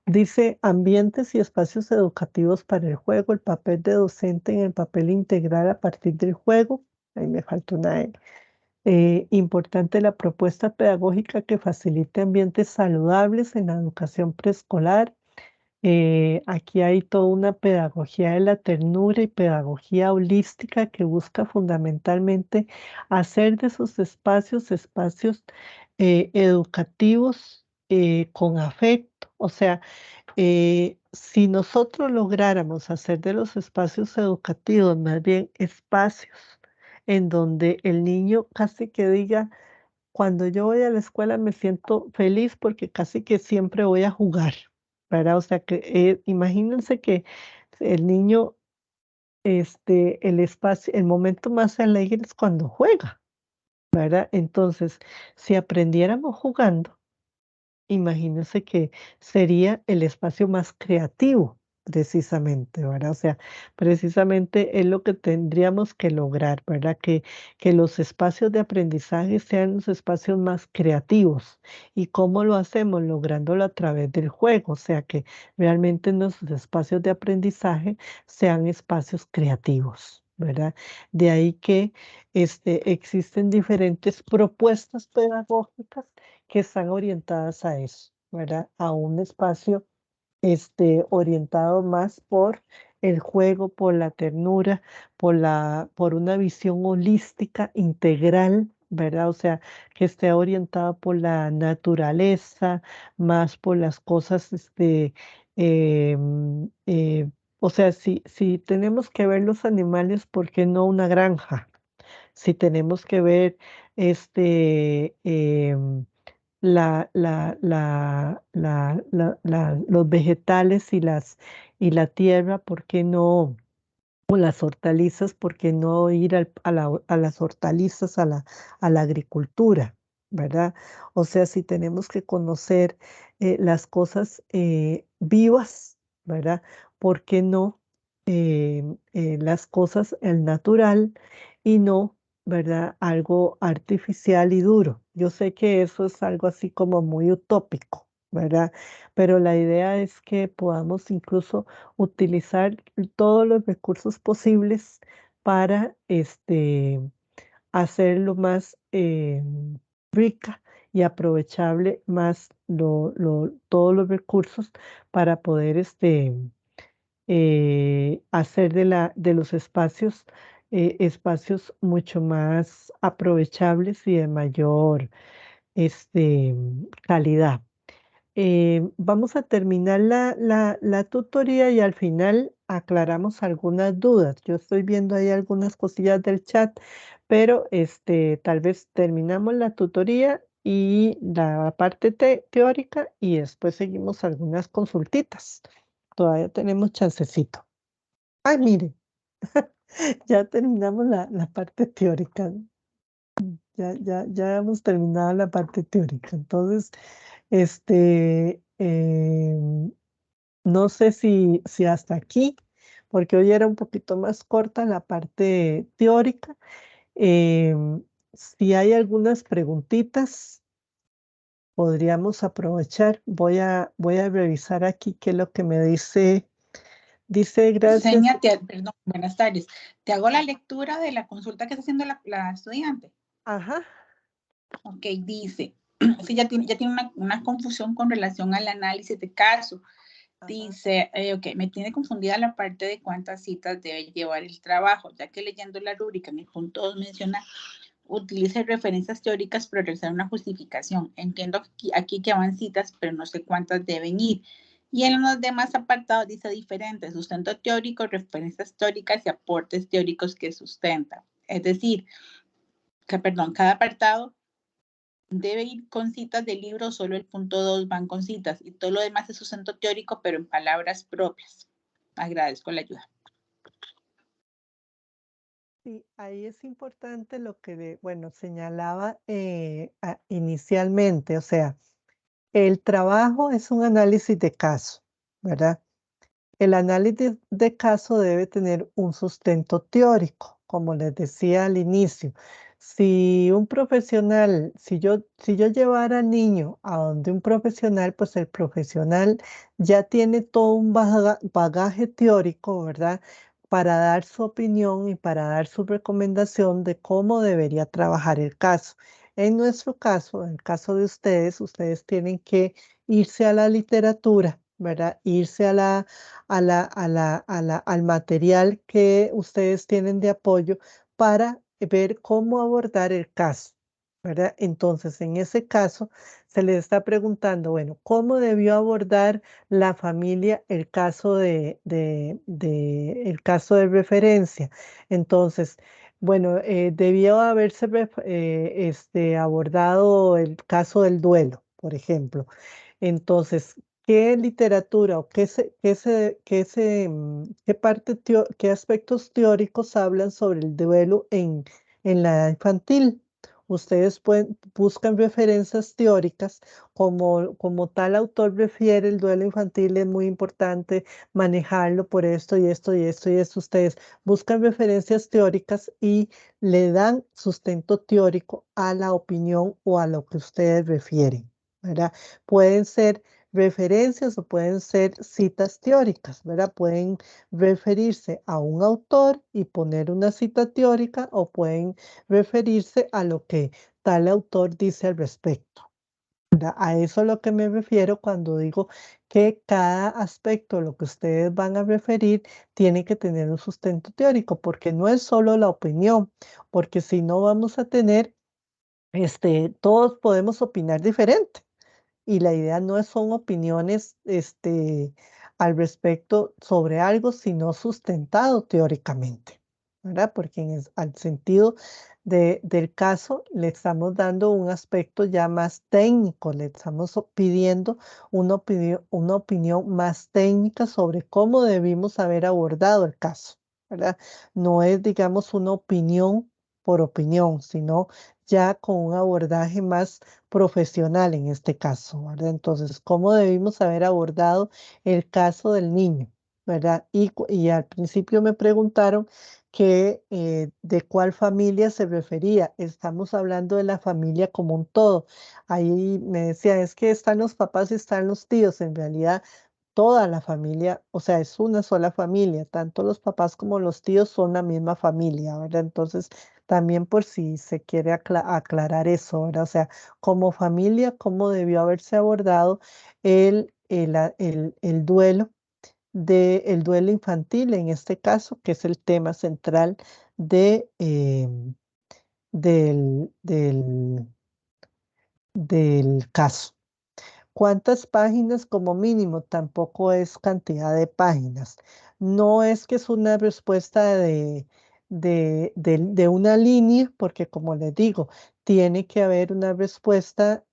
Dice ambientes y espacios educativos para el juego, el papel de docente en el papel integral a partir del juego. Ahí me falta una E. Importante la propuesta pedagógica que facilite ambientes saludables en la educación preescolar. Aquí hay toda una pedagogía de la ternura y pedagogía holística que busca fundamentalmente hacer de esos espacios educativos con afecto. O sea, si nosotros lográramos hacer de los espacios educativos más bien espacios en donde el niño casi que diga, cuando yo voy a la escuela me siento feliz porque casi que siempre voy a jugar, ¿verdad? O sea que imagínense que el niño, el momento más alegre es cuando juega, ¿verdad? Entonces, si aprendiéramos jugando, imagínense que sería el espacio más creativo, precisamente, ¿verdad? O sea, precisamente es lo que tendríamos que lograr, ¿verdad? Que los espacios de aprendizaje sean los espacios más creativos. ¿Y cómo lo hacemos? Lográndolo a través del juego, o sea, que realmente nuestros espacios de aprendizaje sean espacios creativos, ¿verdad? De ahí que existen diferentes propuestas pedagógicas que están orientadas a eso, ¿verdad? A un espacio orientado más por el juego, por la ternura, por una visión holística, integral, ¿verdad? O sea, que esté orientado por la naturaleza, más por las cosas, o sea, si tenemos que ver los animales, ¿por qué no una granja? Si tenemos que ver, los vegetales y la tierra, ¿por qué no o las hortalizas, ¿por qué no ir a las hortalizas, a la agricultura, ¿verdad? O sea, si tenemos que conocer las cosas vivas, ¿verdad? ¿Por qué no las cosas, el natural y no, ¿verdad? Algo artificial y duro. Yo sé que eso es algo así como muy utópico, ¿verdad? Pero la idea es que podamos incluso utilizar todos los recursos posibles para hacerlo más rica y aprovechable más todos los recursos para poder hacer de los espacios espacios mucho más aprovechables y de mayor calidad. Vamos a terminar la tutoría y al final aclaramos algunas dudas. Yo estoy viendo ahí algunas cosillas del chat, pero tal vez terminamos la tutoría y la parte teórica y después seguimos algunas consultitas. Todavía tenemos chancecito. Ay, mire, ya terminamos la parte teórica. Ya hemos terminado la parte teórica. Entonces, este, no sé si hasta aquí, porque hoy era un poquito más corta la parte teórica. Si hay algunas preguntitas, podríamos aprovechar. Voy a revisar aquí qué es lo que me dice. Dice, gracias. Perdón, buenas tardes. Te hago la lectura de la consulta que está haciendo la estudiante. Ajá. Ok, dice, sí, ya tiene una confusión con relación al análisis de caso. Dice, ok, me tiene confundida la parte de cuántas citas debe llevar el trabajo, ya que leyendo la rúbrica en el punto 2 menciona, utilice referencias teóricas para realizar una justificación. Entiendo aquí que van citas, pero no sé cuántas deben ir. Y en los demás apartados dice diferente, sustento teórico, referencias teóricas y aportes teóricos que sustentan. Es decir, cada apartado debe ir con citas del libro, solo el punto 2 van con citas y todo lo demás es sustento teórico, pero en palabras propias. Agradezco la ayuda. Sí, ahí es importante lo que, bueno, señalaba inicialmente, o sea, el trabajo es un análisis de caso, ¿verdad? El análisis de caso debe tener un sustento teórico, como les decía al inicio. Si un profesional, si yo llevara al niño a donde un profesional, pues el profesional ya tiene todo un bagaje teórico, ¿verdad? Para dar su opinión y para dar su recomendación de cómo debería trabajar el caso. En nuestro caso, en el caso de ustedes tienen que irse a la literatura, ¿verdad? Irse al material que ustedes tienen de apoyo para ver cómo abordar el caso, ¿verdad? Entonces, en ese caso, se les está preguntando, bueno, ¿cómo debió abordar la familia el caso el caso de referencia? Entonces, bueno, debió haberse abordado el caso del duelo, por ejemplo. Entonces, ¿qué literatura o qué aspectos teóricos hablan sobre el duelo en la edad infantil? Ustedes buscan referencias teóricas, como tal autor refiere, el duelo infantil es muy importante manejarlo por esto y esto y esto y esto. Ustedes buscan referencias teóricas y le dan sustento teórico a la opinión o a lo que ustedes refieren, ¿verdad? Pueden ser referencias o pueden ser citas teóricas, ¿verdad? Pueden referirse a un autor y poner una cita teórica o pueden referirse a lo que tal autor dice al respecto, ¿verdad? A eso es lo que me refiero cuando digo que cada aspecto de lo que ustedes van a referir tiene que tener un sustento teórico, porque no es solo la opinión, porque si no vamos a tener, todos podemos opinar diferente y la idea no son opiniones al respecto sobre algo, sino sustentado teóricamente, ¿verdad? Porque al sentido del caso le estamos dando un aspecto ya más técnico, le estamos pidiendo una opinión más técnica sobre cómo debimos haber abordado el caso, ¿verdad? No es, digamos, una opinión por opinión, sino ya con un abordaje más profesional en este caso, ¿verdad? Entonces, ¿cómo debimos haber abordado el caso del niño, ¿verdad? Y al principio me preguntaron que de cuál familia se refería. Estamos hablando de la familia como un todo. Ahí me decían, es que están los papás y están los tíos. En realidad, toda la familia, o sea, es una sola familia, tanto los papás como los tíos son la misma familia, ¿verdad? Entonces, también por si se quiere aclarar eso, ¿verdad? O sea, como familia, cómo debió haberse abordado el duelo el duelo infantil, en este caso, que es el tema central de, del, del, del caso. ¿Cuántas páginas como mínimo? Tampoco es cantidad de páginas. No es que es una respuesta de una línea, porque como les digo, tiene que haber una respuesta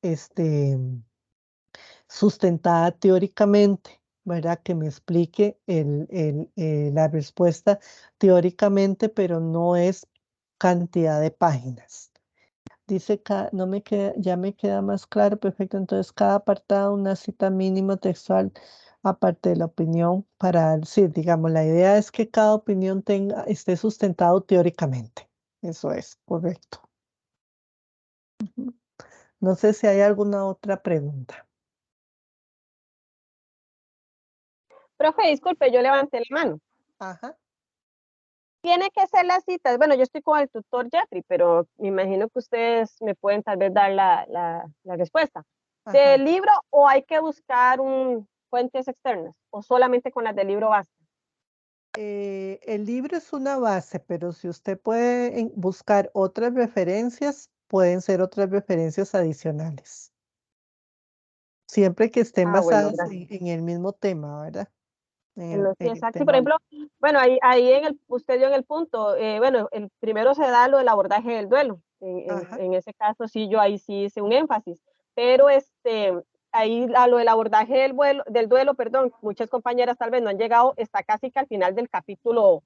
sustentada teóricamente, ¿verdad? Que me explique la respuesta teóricamente, pero no es cantidad de páginas. Dice, no me queda, ya me queda más claro, perfecto. Entonces, cada apartado, una cita mínima textual, aparte de la opinión, para decir, digamos, la idea es que cada opinión esté sustentado teóricamente. Eso es correcto. Ujú. No sé si hay alguna otra pregunta. Profe, disculpe, yo levanté la mano. Ajá. Tiene que ser las citas. Bueno, yo estoy con el tutor Jeffrey, pero me imagino que ustedes me pueden tal vez dar la respuesta. Ajá. ¿Del libro o hay que buscar fuentes externas? ¿O solamente con las del libro basta? El libro es una base, pero si usted puede buscar otras referencias, pueden ser otras referencias adicionales. Siempre que estén Ah, bueno, basadas gracias. en el mismo tema, ¿verdad? Sí, En el exacto. Sí, por tema. ejemplo, bueno, ahí usted dio en el punto, bueno, el primero se da lo del abordaje del duelo. Ajá. En ese caso, sí, yo ahí sí hice un énfasis. Pero ahí a lo del abordaje del duelo, perdón, muchas compañeras tal vez no han llegado, está casi que al final del capítulo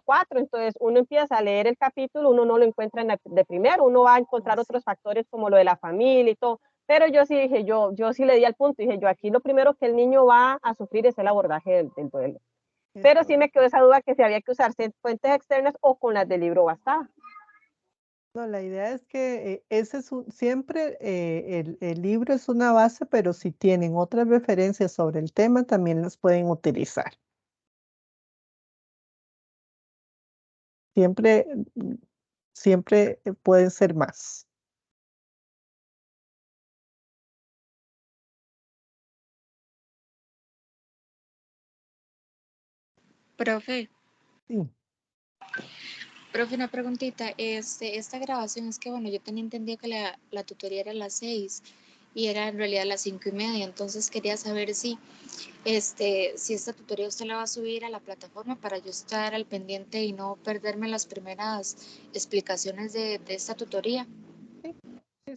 4. Entonces, uno empieza a leer el capítulo, uno no lo encuentra de primero, uno va a encontrar otros factores como lo de la familia y todo. Pero yo sí dije, yo sí le di al punto, dije yo, aquí lo primero que el niño va a sufrir es el abordaje del duelo. Pero sí me quedó esa duda que si había que usar fuentes externas o con las del libro bastaba. No, la idea es que ese es siempre el libro es una base, pero si tienen otras referencias sobre el tema, también las pueden utilizar. Siempre, siempre pueden ser más. Profe, Sí. profe, una preguntita. Esta grabación es que, bueno, yo tenía entendido que la tutoría era a las 6 y era en realidad a las 5:30. Entonces quería saber si esta tutoría usted la va a subir a la plataforma para yo estar al pendiente y no perderme las primeras explicaciones de esta tutoría.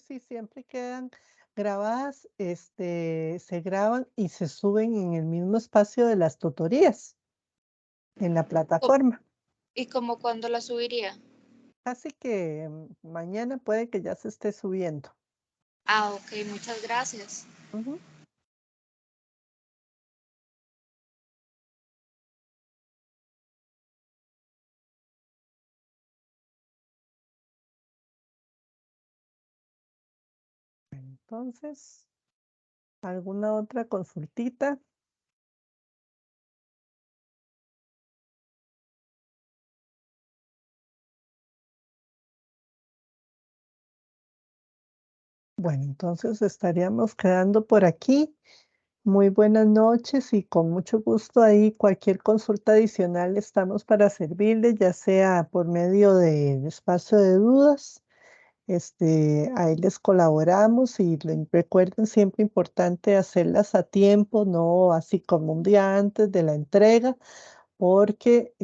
Sí, siempre quedan grabadas, se graban y se suben en el mismo espacio de las tutorías, en la plataforma. ¿Y como cuándo la subiría? Así que mañana puede que ya se esté subiendo. Ah, ok, muchas gracias. Ujú. Entonces, ¿alguna otra consultita? Bueno, entonces estaríamos quedando por aquí. Muy buenas noches y con mucho gusto ahí cualquier consulta adicional estamos para servirle, ya sea por medio del espacio de dudas. Ahí les colaboramos y recuerden siempre importante hacerlas a tiempo, no así como un día antes de la entrega, porque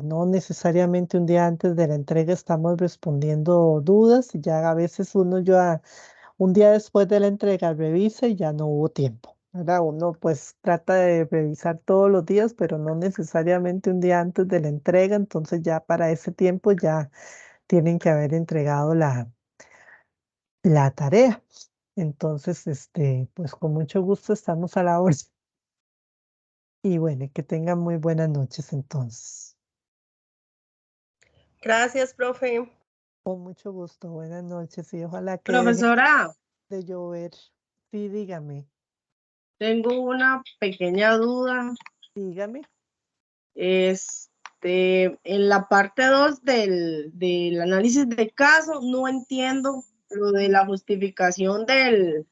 no necesariamente un día antes de la entrega estamos respondiendo dudas, y ya a veces uno ya un día después de la entrega revisa y ya no hubo tiempo, Ahora uno pues trata de revisar todos los días, pero no necesariamente un día antes de la entrega, entonces ya para ese tiempo ya tienen que haber entregado la tarea. Entonces, pues con mucho gusto estamos a la orden. Y bueno, que tengan muy buenas noches entonces. Gracias, profe. Con mucho gusto, buenas noches y ojalá que deje Profesora, de llover. Sí, dígame, tengo una pequeña duda. dígame. En la parte 2 del análisis de caso, no entiendo lo de la justificación del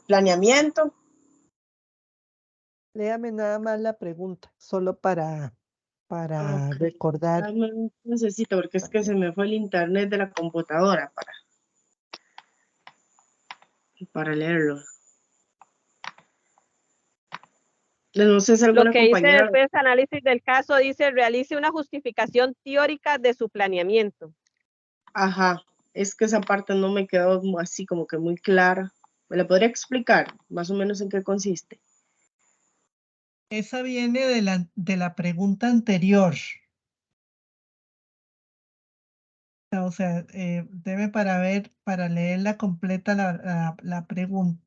planeamiento. Léame nada más la pregunta, solo para Ok, recordar. dame un necesito, porque es que se me fue el internet de la computadora para leerlo. No sé si Lo alguna que dice compañera. después, análisis del caso, dice, realice una justificación teórica de su planeamiento. Ajá, es que esa parte no me quedó así como que muy clara. ¿Me la podría explicar más o menos en qué consiste? Esa viene de la pregunta anterior. O sea, debe para leerla completa la pregunta,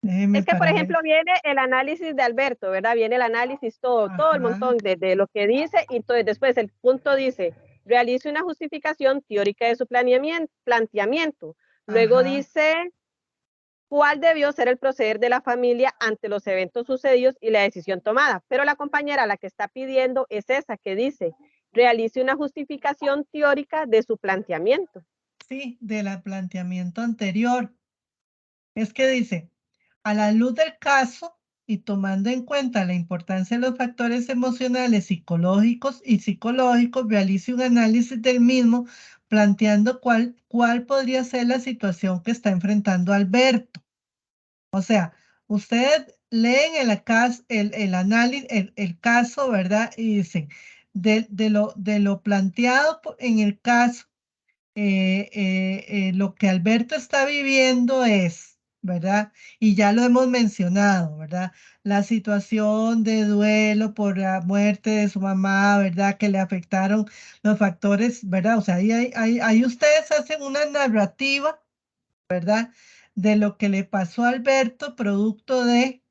déjeme Es que, por para ver. ejemplo, viene el análisis de Alberto, ¿verdad? Viene el análisis todo el Ajá, montón de lo que dice, y entonces después el punto dice, realice una justificación teórica de su planteamiento. Luego ajá. dice, ¿cuál debió ser el proceder de la familia ante los eventos sucedidos y la decisión tomada? Pero la compañera la que está pidiendo es esa que dice, realice una justificación teórica de su planteamiento. Sí, del planteamiento anterior. Es que dice, a la luz del caso y tomando en cuenta la importancia de los factores emocionales, psicológicos y psicológicos, realice un análisis del mismo, planteando cuál podría ser la situación que está enfrentando Alberto. O sea, ustedes leen el análisis, el caso, ¿verdad? Y dicen, de lo planteado en el caso, lo que Alberto está viviendo es, ¿verdad? Y ya lo hemos mencionado, ¿verdad? La situación de duelo por la muerte de su mamá, ¿verdad? Que le afectaron los factores, ¿verdad? O sea, ahí ustedes hacen una narrativa, ¿verdad? De lo que le pasó a Alberto, producto de,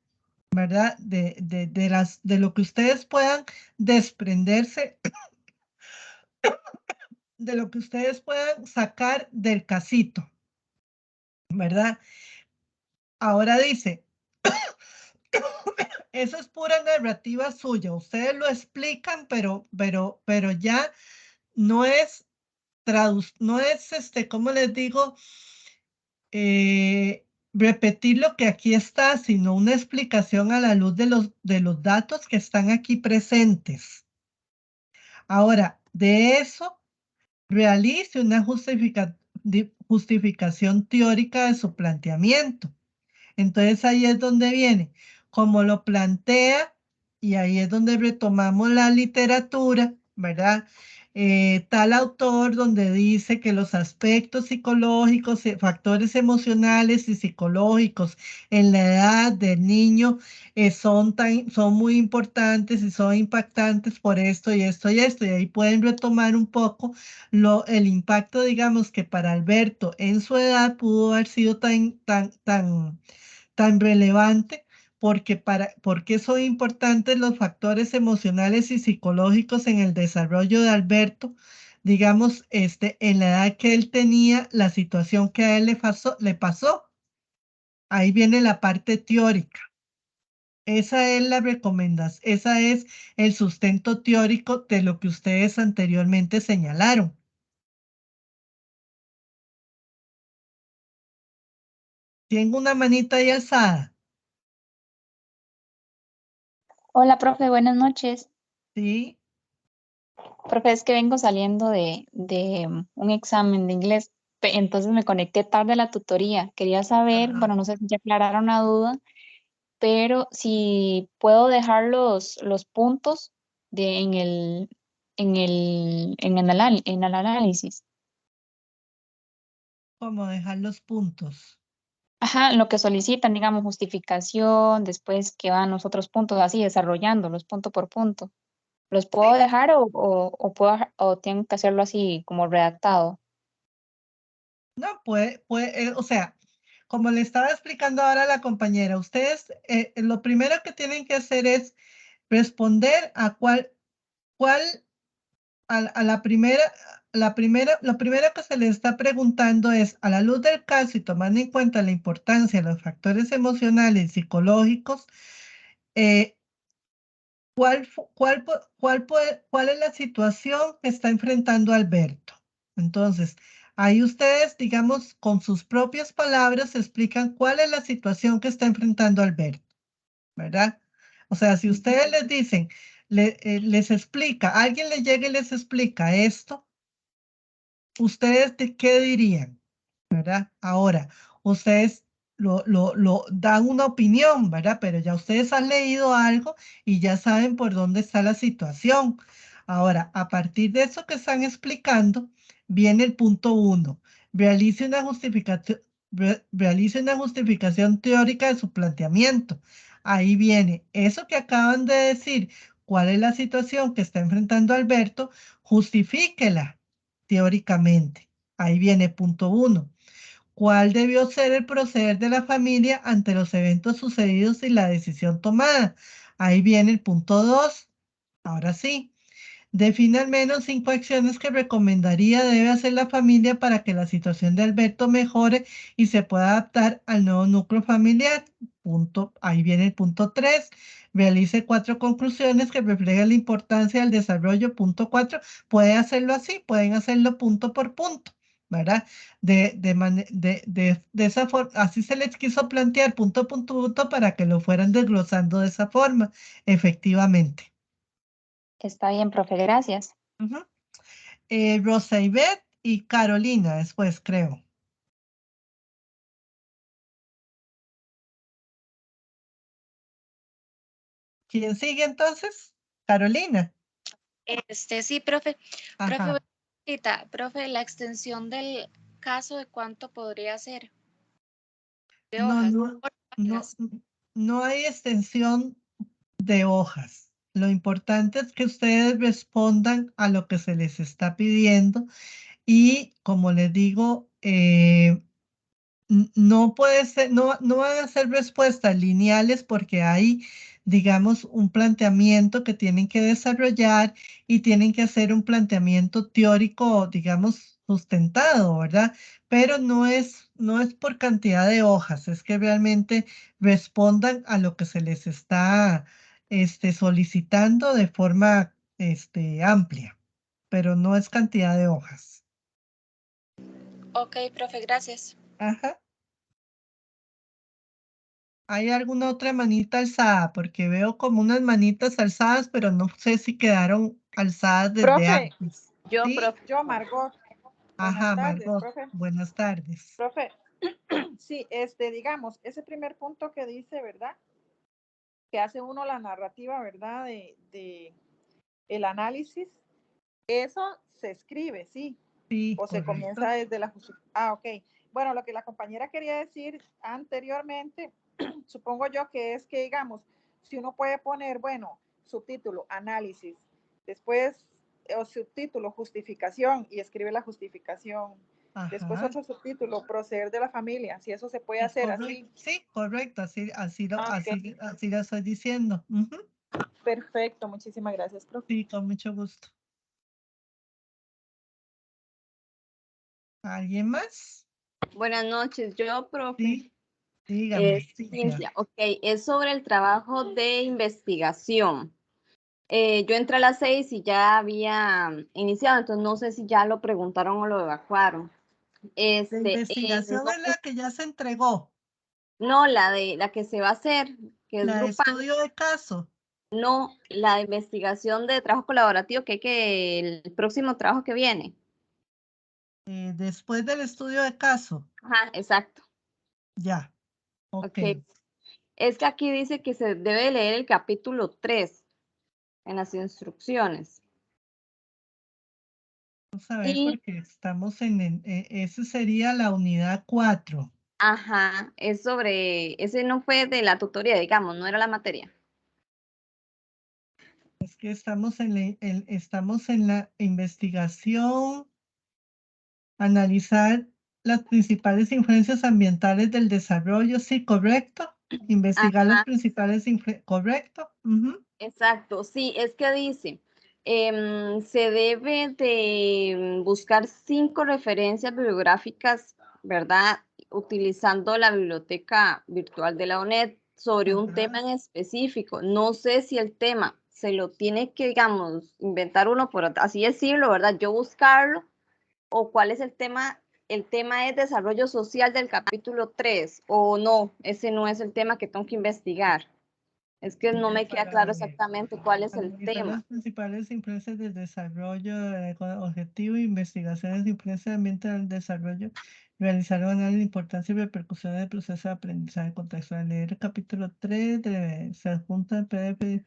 ¿verdad? De lo que ustedes puedan desprenderse, de lo que ustedes puedan sacar del casito, ¿verdad? Ahora dice, eso es pura narrativa suya, ustedes lo explican, pero ya no es, no es, ¿cómo les digo? Repetir lo que aquí está, sino una explicación a la luz de los datos que están aquí presentes. Ahora, de eso, realice una justificación teórica de su planteamiento. Entonces ahí es donde viene, como lo plantea, y ahí es donde retomamos la literatura, ¿verdad? Tal autor donde dice que los aspectos psicológicos, factores emocionales y psicológicos en la edad del niño son muy importantes y son impactantes por esto y esto y esto. Y ahí pueden retomar un poco el impacto, digamos, que para Alberto en su edad pudo haber sido tan relevante porque son importantes los factores emocionales y psicológicos en el desarrollo de Alberto, digamos, en la edad que él tenía, la situación que a él le pasó. Ahí viene la parte teórica. Esa es la recomendación, esa es el sustento teórico de lo que ustedes anteriormente señalaron. Tengo una manita ahí alzada. Hola, profe, buenas noches. Sí. Profe, es que vengo saliendo de un examen de inglés, entonces me conecté tarde a la tutoría. Quería saber, Ajá. bueno, no sé si ya aclararon una duda, pero si puedo dejar los puntos en el análisis. como dejar los puntos. Ajá, lo que solicitan, digamos, justificación, después que van los otros puntos así, desarrollándolos punto por punto. ¿Los puedo dejar o tengo que hacerlo así como redactado? No, o sea, como le estaba explicando ahora a la compañera, ustedes lo primero que tienen que hacer es responder a a la primera, lo primero que se le está preguntando es, a la luz del caso y tomando en cuenta la importancia de los factores emocionales y psicológicos, ¿cuál es la situación que está enfrentando Alberto? Entonces, ahí ustedes, digamos, con sus propias palabras explican cuál es la situación que está enfrentando Alberto, ¿verdad? O sea, si ustedes les dicen, les explica, alguien les llega y les explica esto, ¿ustedes qué dirían? ¿Verdad? Ahora, ustedes lo dan una opinión, ¿verdad? Pero ya ustedes han leído algo y ya saben por dónde está la situación. Ahora, a partir de eso que están explicando, viene el punto 1. Realice una justificación teórica de su planteamiento. Ahí viene eso que acaban de decir, cuál es la situación que está enfrentando Alberto, justifíquela teóricamente. Ahí viene punto 1. ¿Cuál debió ser el proceder de la familia ante los eventos sucedidos y la decisión tomada? Ahí viene el punto 2. Ahora sí. Define al menos 5 acciones que recomendaría debe hacer la familia para que la situación de Alberto mejore y se pueda adaptar al nuevo núcleo familiar. Ahí viene el punto 3. Realice 4 conclusiones que reflejan la importancia del desarrollo. Punto 4. Puede hacerlo así, pueden hacerlo punto por punto, ¿verdad? De esa forma, así se les quiso plantear punto por punto para que lo fueran desglosando de esa forma, efectivamente. Está bien, profe, gracias. Ujú. Rosa Ivette y Carolina después, creo. ¿Quién sigue entonces? Carolina. Sí, profe. Profe, Ajá. profe, la extensión del caso, ¿de cuánto podría ser? De No, hojas. no hay extensión de hojas. Lo importante es que ustedes respondan a lo que se les está pidiendo y, como les digo, no puede ser, no van a ser respuestas lineales porque hay, digamos, un planteamiento que tienen que desarrollar y tienen que hacer un planteamiento teórico, digamos, sustentado, ¿verdad? Pero no es por cantidad de hojas, es que realmente respondan a lo que se les está solicitando de forma amplia, pero no es cantidad de hojas. Ok, profe, gracias. Ajá. ¿Hay alguna otra manita alzada? Porque veo como unas manitas alzadas, pero no sé si quedaron alzadas desde Profe, antes. ¿Sí? yo, Margot. Buenas Ajá, tardes, Margot. profe. Buenas tardes. Profe, sí, digamos, ese primer punto que dice, ¿verdad? Que hace uno la narrativa, ¿verdad? De el análisis, eso se escribe, sí. Sí, O se correcto. comienza desde la justificación. Ah, ok. Bueno, lo que la compañera quería decir anteriormente, supongo yo que es que, digamos, si uno puede poner, bueno, subtítulo, análisis, después, o subtítulo, justificación, y escribe la justificación. Después Ajá. otro subtítulo, proceder de la familia, si eso se puede Es hacer correcto. así. Sí, correcto. Ok, Así lo estoy diciendo. Ujú. perfecto, muchísimas gracias, profe. Sí, con mucho gusto. ¿Alguien más? Buenas noches, yo, profe. Sí, dígame. Ciencia, ok, es sobre el trabajo de investigación. Yo entré a las 6 y ya había iniciado, entonces no sé si ya lo preguntaron o lo evacuaron. La investigación es la que ya se entregó. No, la que se va a hacer, que es La de grupal. estudio de caso. No, la de investigación de trabajo colaborativo, que el próximo trabajo que viene. Después del estudio de caso. Ajá, exacto. Ya. Ok. Ok. Es que aquí dice que se debe leer el capítulo 3 en las instrucciones. Vamos a ver Y, porque estamos ese sería la unidad 4. ajá, es sobre, ese no fue de la tutoría, digamos, no era la materia. Es que estamos estamos en la investigación, analizar las principales influencias ambientales del desarrollo, sí, correcto. Investigar las Ajá, principales correcto. Ujú. exacto, sí, es que dice, se debe de buscar 5 referencias bibliográficas, ¿verdad? Utilizando la biblioteca virtual de la UNED sobre un tema Ajá. en específico. No sé si el tema se lo tiene que, digamos, inventar uno, por así decirlo, ¿verdad? Yo buscarlo, o cuál es el tema es desarrollo social del capítulo 3, o no, ese no es el tema que tengo que investigar. Es que no me queda Para claro exactamente cuál es el analizar tema. las principales influencias del desarrollo objetivo, investigaciones de influencia ambiental del desarrollo, realizar un análisis de importancia y repercusiones del proceso de aprendizaje contextual. Leer el capítulo 3 se adjunta el PDF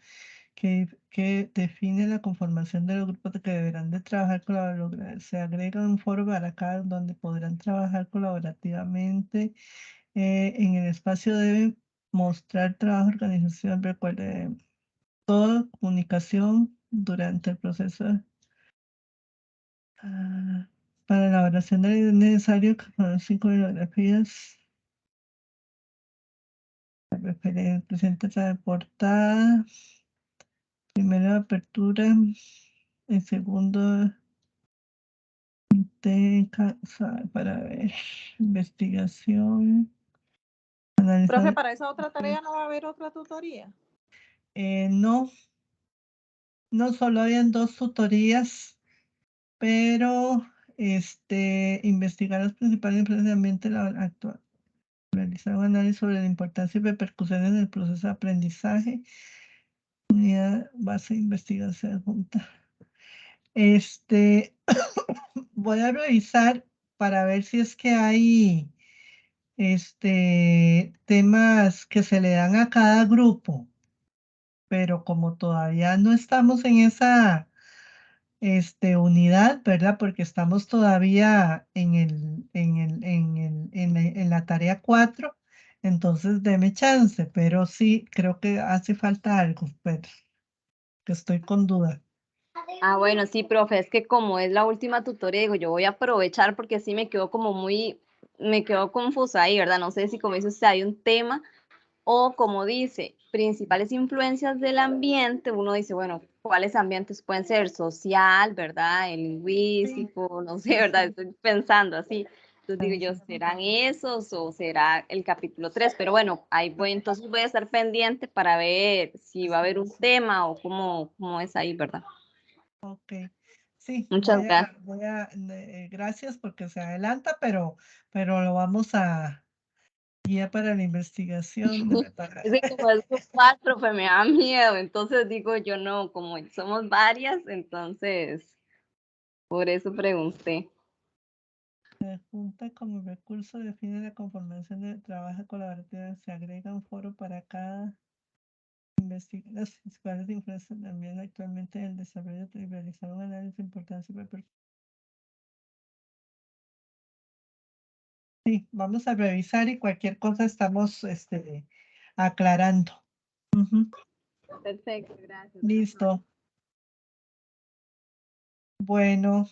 que define la conformación de los grupos que deberán de trabajar colaborativamente. Se agrega un foro para acá donde podrán trabajar colaborativamente. En el espacio deben mostrar trabajo, organización, recuerde toda comunicación durante el proceso para la elaboración del necesario que son 5 bibliografías. Presenta la portada, primera apertura, el segundo para ver investigación. Profe, para esa otra tarea no va a haber otra tutoría. No, solo habían 2 tutorías, pero investigar las principales influencias del ambiente actual. Realizar un análisis sobre la importancia y repercusiones del proceso de aprendizaje. Unidad base de investigación junta. Voy a revisar para ver si es que hay temas que se le dan a cada grupo, pero como todavía no estamos en esa unidad, ¿verdad? Porque estamos todavía en la tarea 4, entonces deme chance, pero sí, creo que hace falta algo, pero que estoy con duda. Ah, bueno, sí, profe, es que como es la última tutoría, digo, yo voy a aprovechar porque sí me quedo me quedo confusa ahí, ¿verdad? No sé si como dice usted hay un tema o como dice, principales influencias del ambiente, uno dice, bueno, ¿cuáles ambientes pueden ser? Social, ¿verdad? El lingüístico, no sé, ¿verdad? Estoy pensando así. Entonces digo yo, ¿serán esos o será el capítulo 3? Pero bueno, ahí voy, entonces voy a estar pendiente para ver si va a haber un tema o cómo es ahí, ¿verdad? Ok, sí, Muchas gracias. gracias porque se adelanta, pero lo vamos a guía para la investigación. Es que como es un 4, pues me da miedo, entonces digo yo no, como somos varias, entonces por eso pregunté. Se junta como recurso, define la conformación de trabajo colaborativo, se agrega un foro para cada investigar las principales influencias también actualmente en el desarrollo y realizar un análisis de importancia y repercusión. Sí, vamos a revisar y cualquier cosa estamos aclarando. Perfecto, gracias. Listo. Bueno.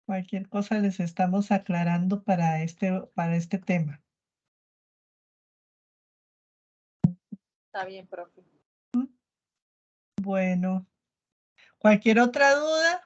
Cualquier cosa les estamos aclarando para este tema. Está bien, profe. Bueno, cualquier otra duda,